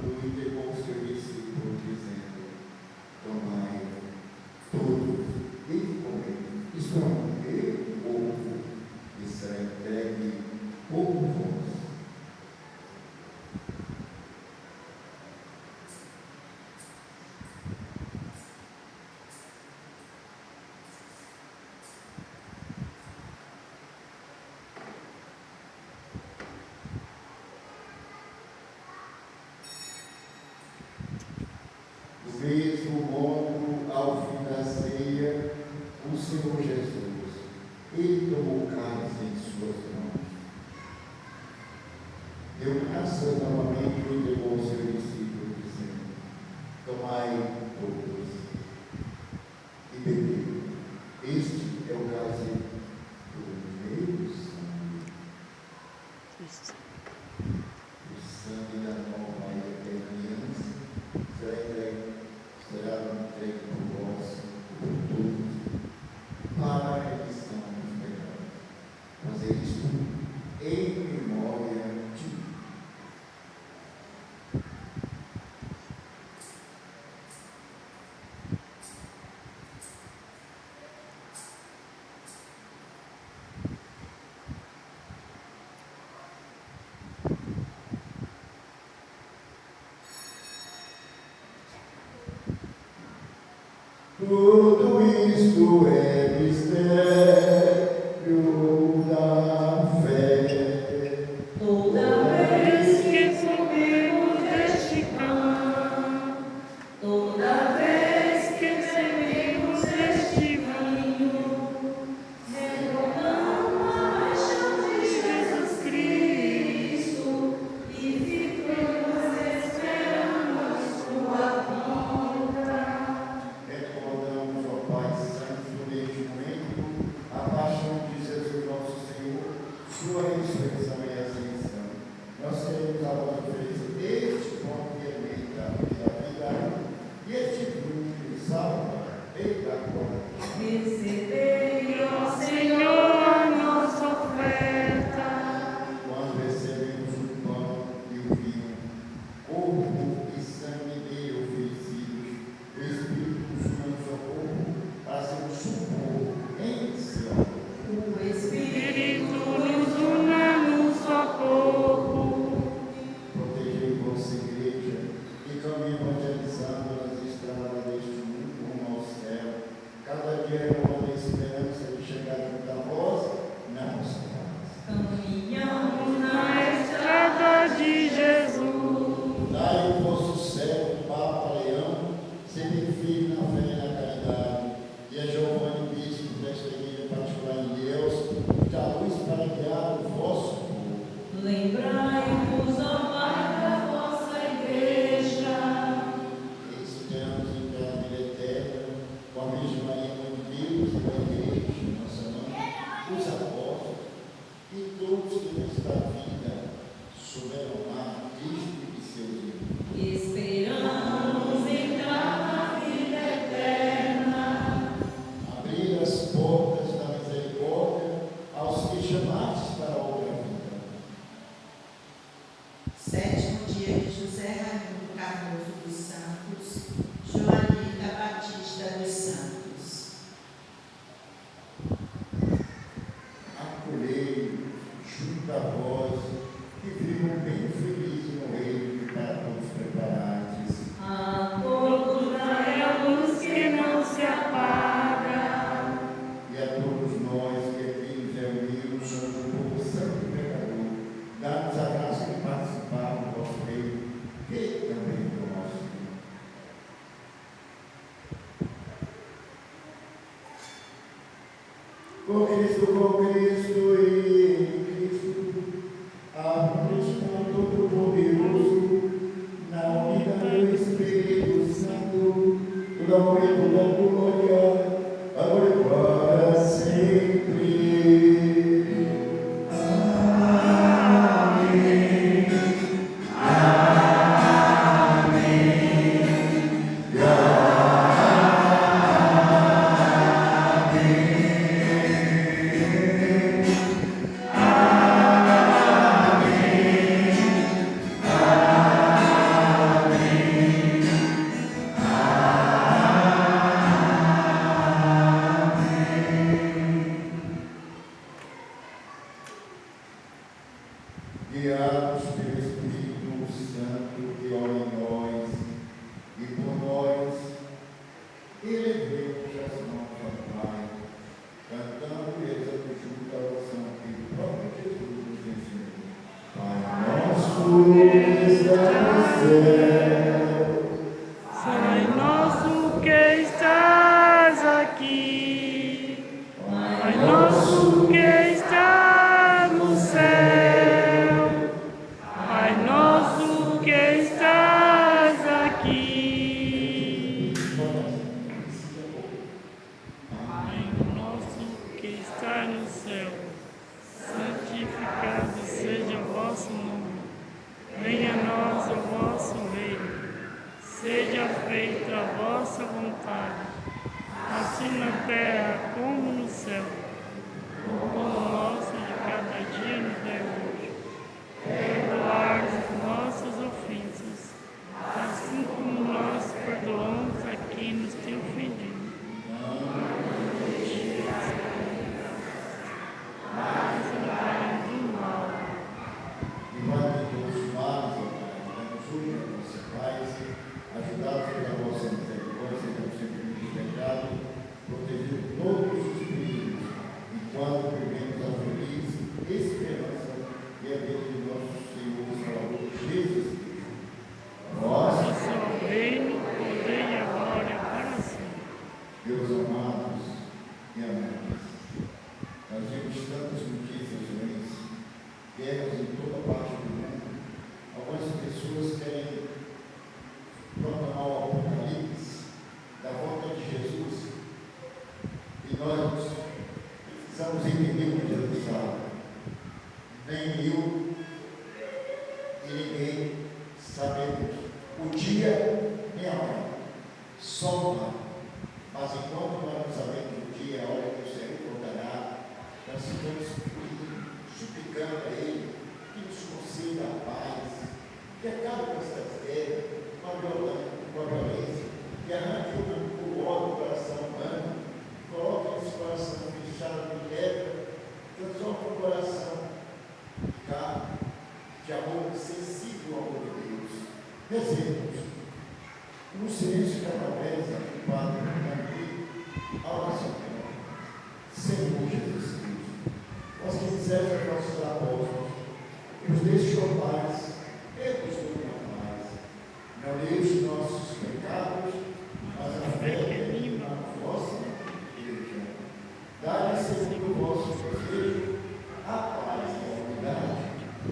e entregou ao seu discípulo, dizendo: tomai todos e comei, isto é o meu corpo, que será entregue por vós. Do mesmo modo, ao fim da ceia, o Senhor Jesus, ele tomou o cálice em suas mãos, deu graças novamente e entregou ao seu discípulo, dizendo: tomai todos e bebei. para a remissão dos pecados. Fazer isto em memória de mim. Tudo isto é mistério da fé. Toda vez Que subimos deste pão, toda vez que servimos deste vinho, recordamos a paixão de Jesus Cristo, e ficamos esperando sua volta. Recordamos, ó Pai Santo, neste momento, a paixão de Jesus nosso Senhor, sua ressurreição e ascensão. Nós queremos a vossa oferecer este pão que alimenta a vida e este vinho que salva e dá glória. Recebei, ó Senhor, a nossa oferta. Quando recebemos o pão e o vinho, corpo e sangue dele oferecidos, o Espírito nos une ao seu corpo para ser um socorro em seu amor. o Espírito. Espírito nos una num só corpo. Protegei vossa igreja e caminhe evangelizando nas estradas deste mundo rumo ao céu. Cada dia renovando a esperança de chegar junto a vós na vossa paz. Caminhamos Na estrada de Jesus, Dai o vosso servo, Papa Leão, sempre firme na fé e na caridade, e a Giovanni Bispo desta igreja particular em Deus, dá luz para guiar o vosso povo. lembrai-vos, ó Pai, da vossa igreja. Esperamos em pela vida eterna, com a Virgem Maria, Mãe de Deus e da igreja, nossa mãe, os apóstolos, e todos que nesta vida souberam amar Cristo e seus irmãos. Esperamos entrar na vida eterna. Abrir as portas da misericórdia aos que chamastes para a outra vida. Sétimo dia de José Raimundo Cardoso dos Santos, Joanita Batista dos Santos. Acolhei junto a vós, que vivam bem felizes no reino que para todos preparastes. A todos é a luz que não se apaga. E a todos nós que aqui nos reunimos, somos um povo santo e pecador, dá-nos a graça de participar do vosso reino, que também é o nosso reino. Com Cristo e em Cristo, a Cristo Todo-Poderoso, na unidade do Espírito Santo, toda honra e toda glória, agora e para sempre. Guiados pelo Espírito Santo que ora em nós e por nós, elevemos as mãos ao Pai, cantando e rezando junto a oração que o próprio Jesus nos ensinou. Pai nosso que estás no céu, Pai nosso que estás aqui, Pai nosso que estás no céu, Pai nosso que estás aqui, Pai nosso que está no céu, santificado seja o vosso nome, venha a nós o vosso reino. Seja feita a vossa vontade, assim na terra como no céu. nós precisamos entender o que Jesus fala. Nem eu e ninguém sabemos o dia nem a hora, só o Pai. Mas enquanto nós não sabemos o dia e a hora que o Senhor voltará, nós ficamos suplicando a Ele que nos conceda a paz, que acabe com essas guerras, com a violência, que arranque o ódio do coração humano, coloque esse coração fechado de pedra, transforme o coração de carne, de amor sensível ao amor de Deus. Rezemos. No silêncio da promessa, o Padre Davi, a oração. Senhor Jesus Cristo, nós que disseste aos nossos apóstolos, nos deixou paz, nos dou a paz. Não leis os nossos pecados, mas a fé que anima a vossa igreja. Dá-lhe segundo o vosso desejo, a paz e a unidade.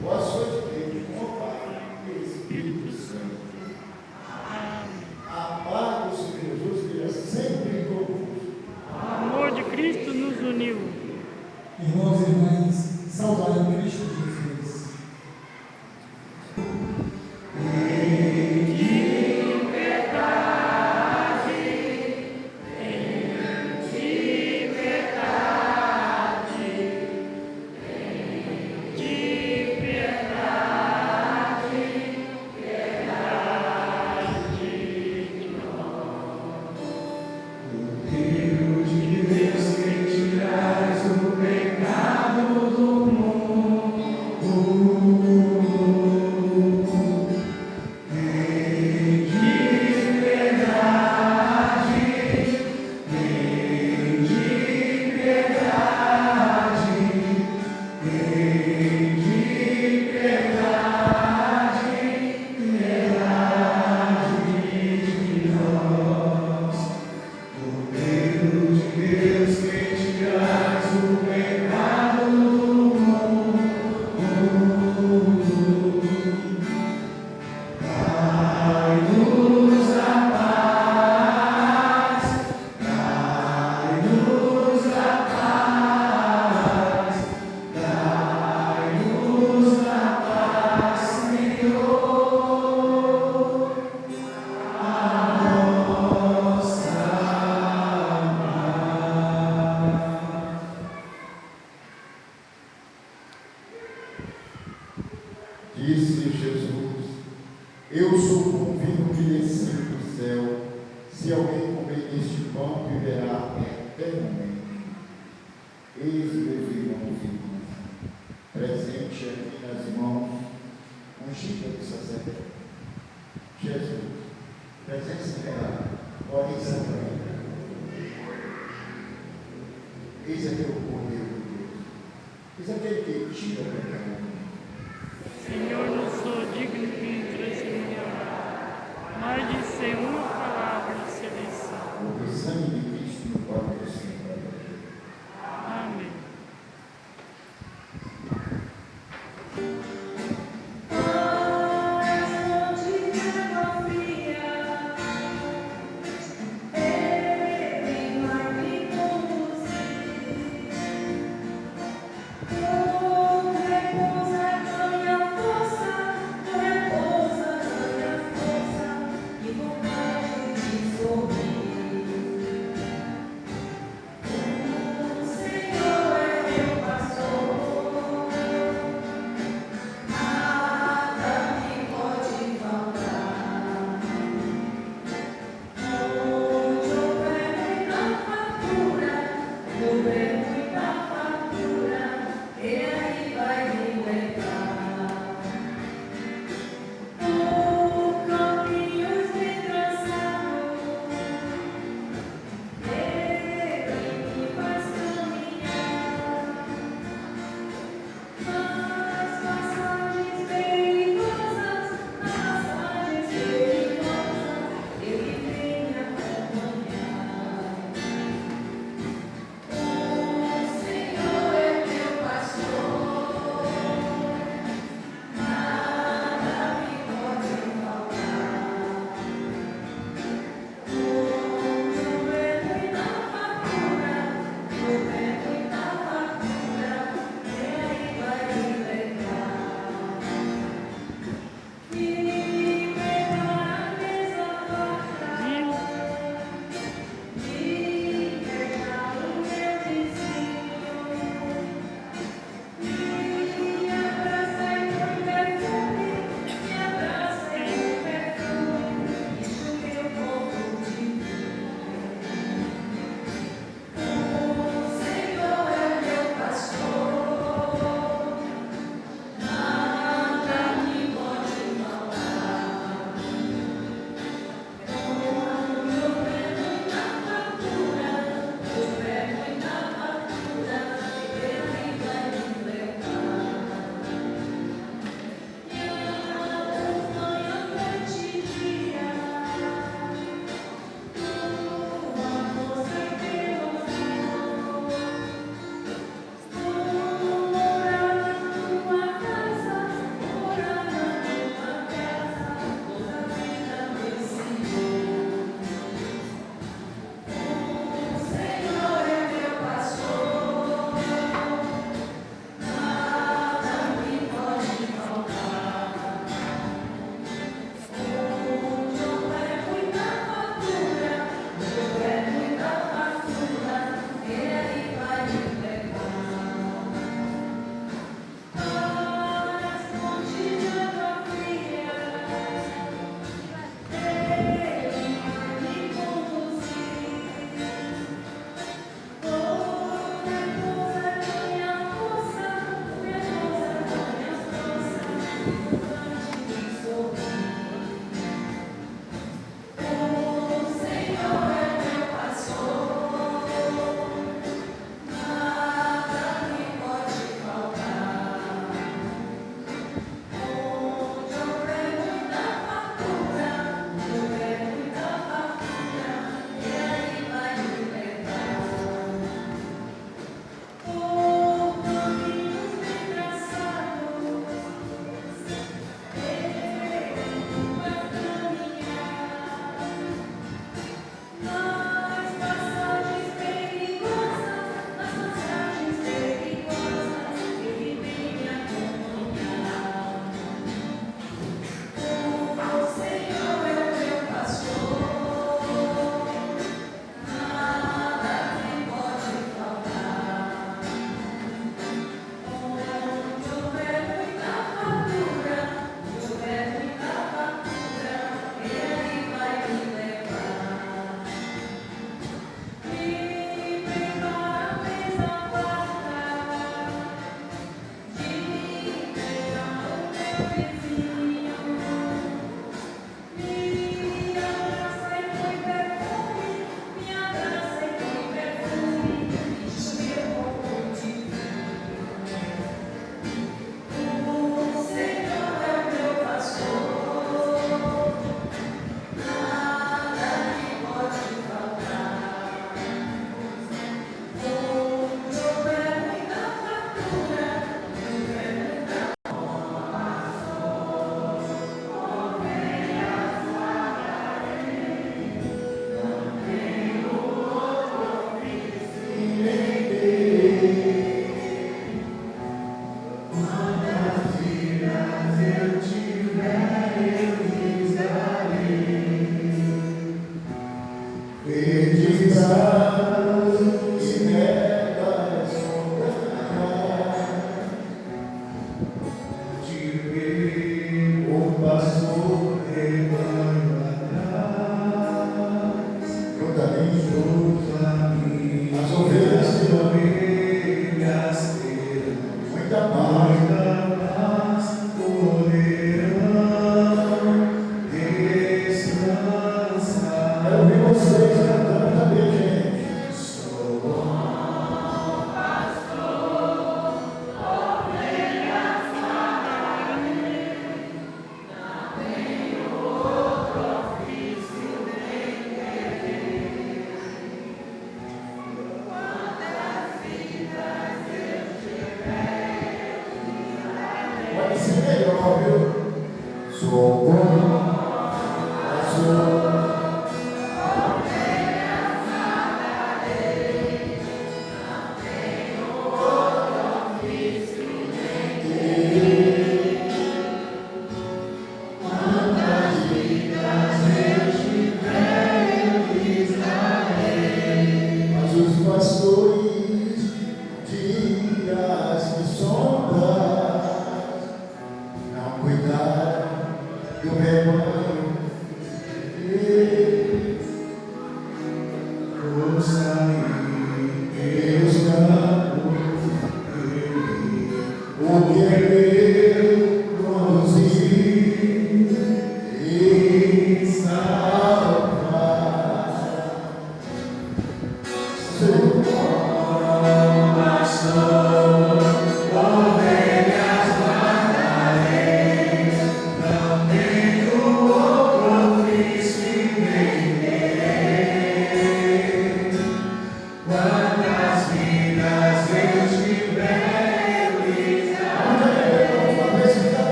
Vós sois Deus, com o Pai e Espírito Santo. A paz do Senhor Jesus esteja sempre convosco. O amor de Cristo nos uniu. Irmãos e irmãs, saudai o Cristo Jesus. Disse Jesus: Eu sou o pão vivo que desci do céu. Se alguém comer deste pão, viverá eternamente. Eis, meus irmãos e irmãs, presente aqui nas mãos, ungida do sacerdote. Jesus, presença real, ora exatamente. Eis aqui o Cordeiro de Deus. Eis aquele que tira o pecado. Senhor, não sou digno que entres em minha hora, mas disse uma palavra e serei salvo. Porque o sangue de Cristo não pode descer. Amém.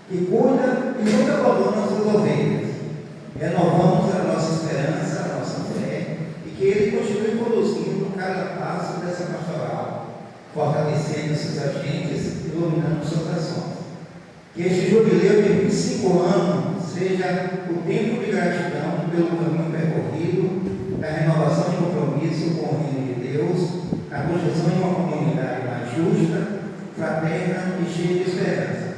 Que cuida e nunca abandona as suas ovelhas. renovamos a nossa esperança, a nossa fé, e que Ele continue conduzindo cada passo dessa pastoral, fortalecendo seus agentes, iluminando seus corações. Que este jubileu de 25 anos seja o tempo de gratidão pelo caminho percorrido, da renovação de compromisso com o reino de Deus, a construção de uma comunidade mais justa, fraterna e cheia de esperança.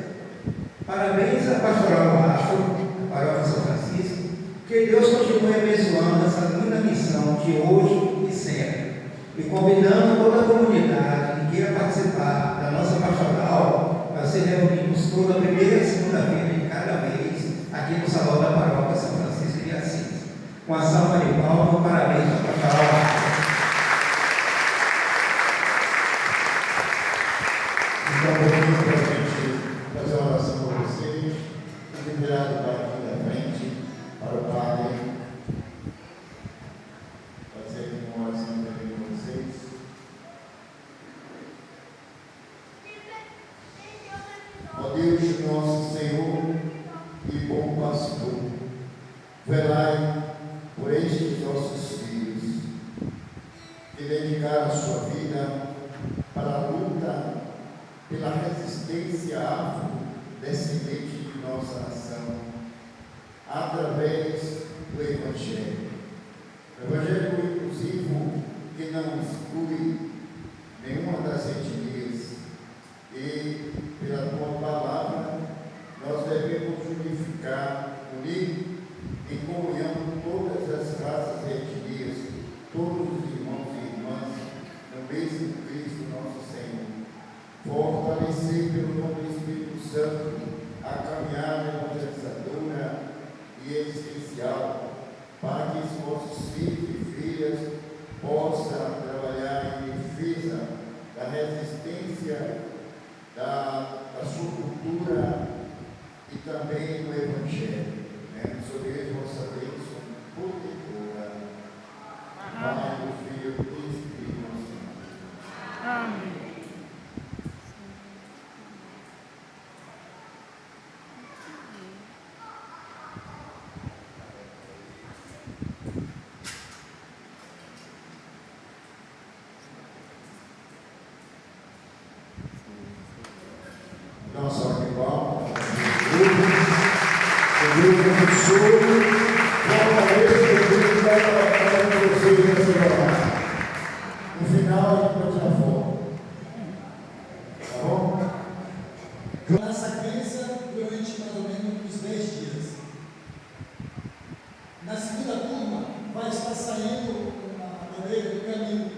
Parabéns à Pastoral Afro, à Paróquia São Francisco, que Deus continue abençoando essa linda missão de hoje e sempre, e convidando toda a comunidade que queira participar da nossa pastoral a se reunirmos toda a primeira e segunda-feira de cada mês aqui no Salão da Paróquia São Francisco de Assis. Com a salva de palmas, parabéns à Pastoral Afro. Então, vamos para a gente fazer uma oração com vocês, liberado para aqui da frente, para o Padre, fazer aqui uma oração também com vocês. Ó Deus, nosso Senhor e bom pastor, velai por estes nossos filhos, que dedicaram a sua vida para a luta pela resistência afrodescendente de nossa nação, através do Evangelho. O Evangelho inclusivo que não exclui nenhuma das etnias, e pela tua palavra nós devemos unificar, unir em comunhão todas as raças e etnias, todos os irmãos e irmãs, no mesmo Cristo nosso Senhor. Fortalecer pelo nome do Espírito Santo a caminhada evangelizadora e existencial, para que os nossos filhos e filhas possam trabalhar em defesa da resistência da sua cultura e também do Evangelho. Sobre ele, vossa bênção protetora. Pai, do Filho e Espírito Santo. Amém. Nossa hora de palma, o grupo do Sul, fortaleça o grupo que vai trabalhar com vocês nessa jornada. No final, a gente pode tirar foto. Tá bom? Na sequência, durante mais ou menos uns 10 dias. Na segunda turma, vai estar saindo a bandeira do caminho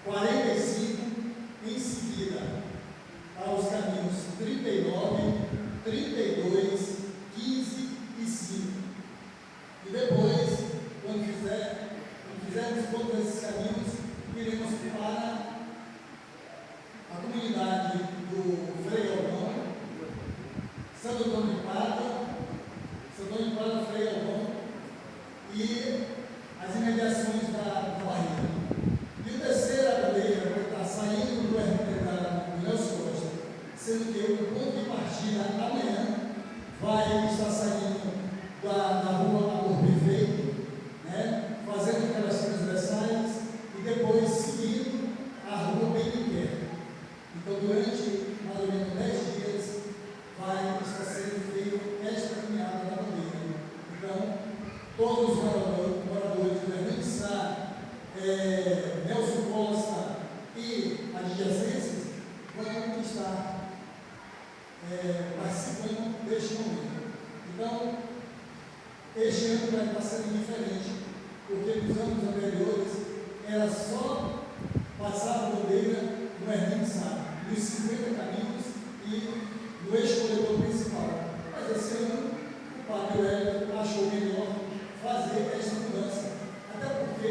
45, em seguida, aos caminhos 39, 32, 15 e 5. E depois, quando fizermos todos esses caminhos, iremos para a comunidade do Frei Albão, Santo Antônio de Padre, Frei Albão e as imediações da Barriga. E o terceira bandeira vai estar saindo do RP do Nelson Costa, sendo que o ponto de partida amanhã vai estar saindo da rua Amor Perfeito, né, fazendo aquelas transversais e depois seguindo a rua Beniquer. Então, durante mais ou menos 10 dias, vai estar sendo feita esta caminhada da bandeira. Então, todos os moradores do Hernani Sá, Nelson Costa e adjacências vão estar participando deste momento. Então, este ano vai estar sendo diferente, porque nos anos anteriores era só passar a bandeira no Hernani Sá, nos 50 caminhos e no eixo corredor principal. Mas esse ano o Padre Hélio achou melhor fazer esta mudança, até porque,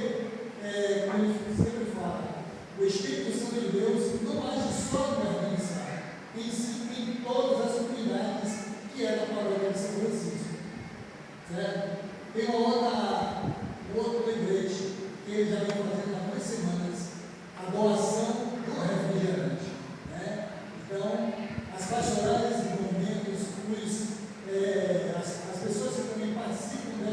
como ele sempre fala, o Espírito Santo de Deus não age só no Hernani Sá, e sim em todas as comunidades que é da paróquia de São Francisco. Certo? Tem um outro lembrete que ele já vem fazendo há algumas semanas, a doação do refrigerante. Né? Então, as pastorais e movimentos, as pessoas que também participam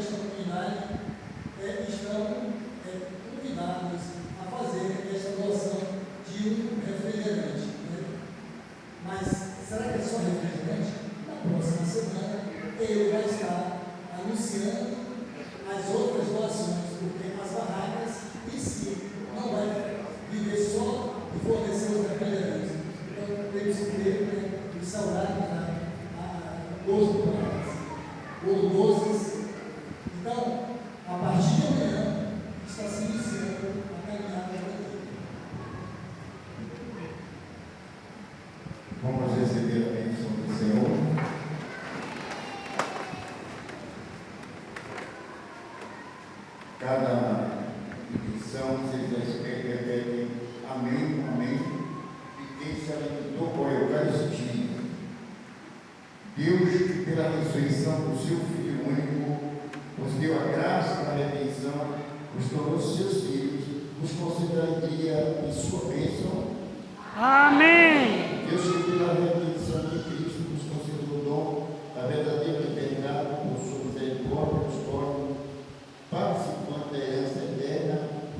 cada intenção, vocês repetem amém, amém, e quem se alimentou com a Eucaristia. Deus, que pela ressurreição do seu Filho único, nos deu a graça da redenção, nos tornou seus filhos, nos concedeu a alegria e sua bênção. Amém. Deus, que pela redenção de Cristo, nos concedeu o dom da verdadeira liberdade, por sua misericórdia, nos torna participante da herança eterna.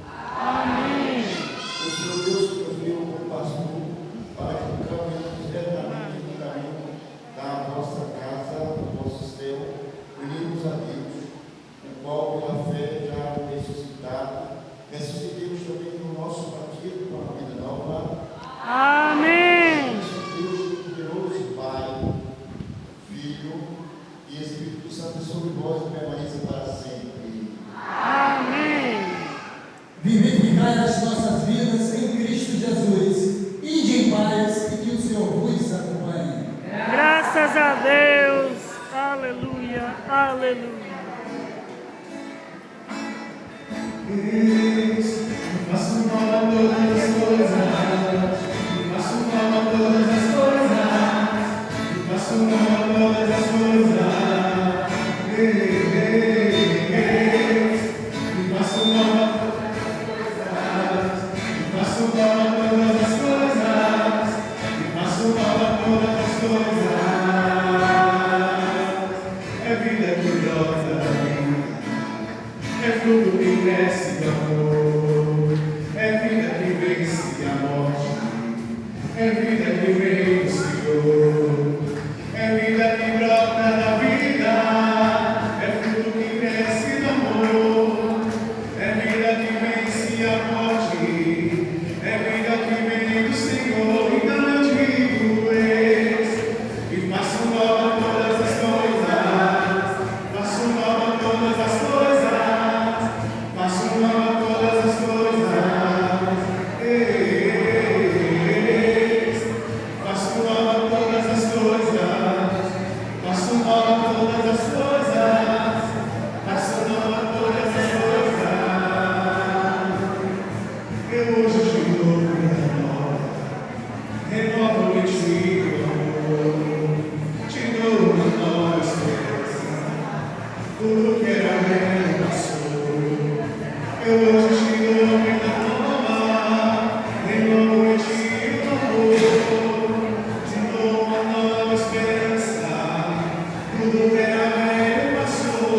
Amém. O Senhor Deus que nos deu o pastor, para que caminhemos retamente no caminho da vossa casa, do vosso céu, unimos a Deus, o qual pela fé já ressuscitado, ressuscitemos também no nosso partido para a vida nova. Amém. Deus poderoso, Pai, Filho e Espírito Santo sobre vós e permaneça para sempre. Amém. Vivificai as nossas vidas em Cristo Jesus. Ide em paz e que o Senhor vos acompanhe. Graças a Deus. Aleluia. Aleluia. Faço nova todas as coisas, faço nova todas as coisas, faço nova todas as coisas, faço nova todas as coisas, faço nova todas as coisas, é vida que brota, é fruto que cresce de amor, é vida que vence a morte, é vida que vem do Senhor, é vida que brota da vida, é fruto que cresce de amor, é vida que vence a morte, é vida que vem do Senhor. Então eu digo e faço nova todas as coisas, faço nova todas as coisas, faço nova todas as coisas, faço nova todas as coisas, faço nova todas as coisas, faço nova todas as coisas. Eu hoje te dou vida nova, renovo em ti o amor, te dou uma nova esperança, tudo que era velho passou. Eu hoje te dou vida nova, renovo em ti o amor, te dou uma nova esperança, tudo que era velho passou.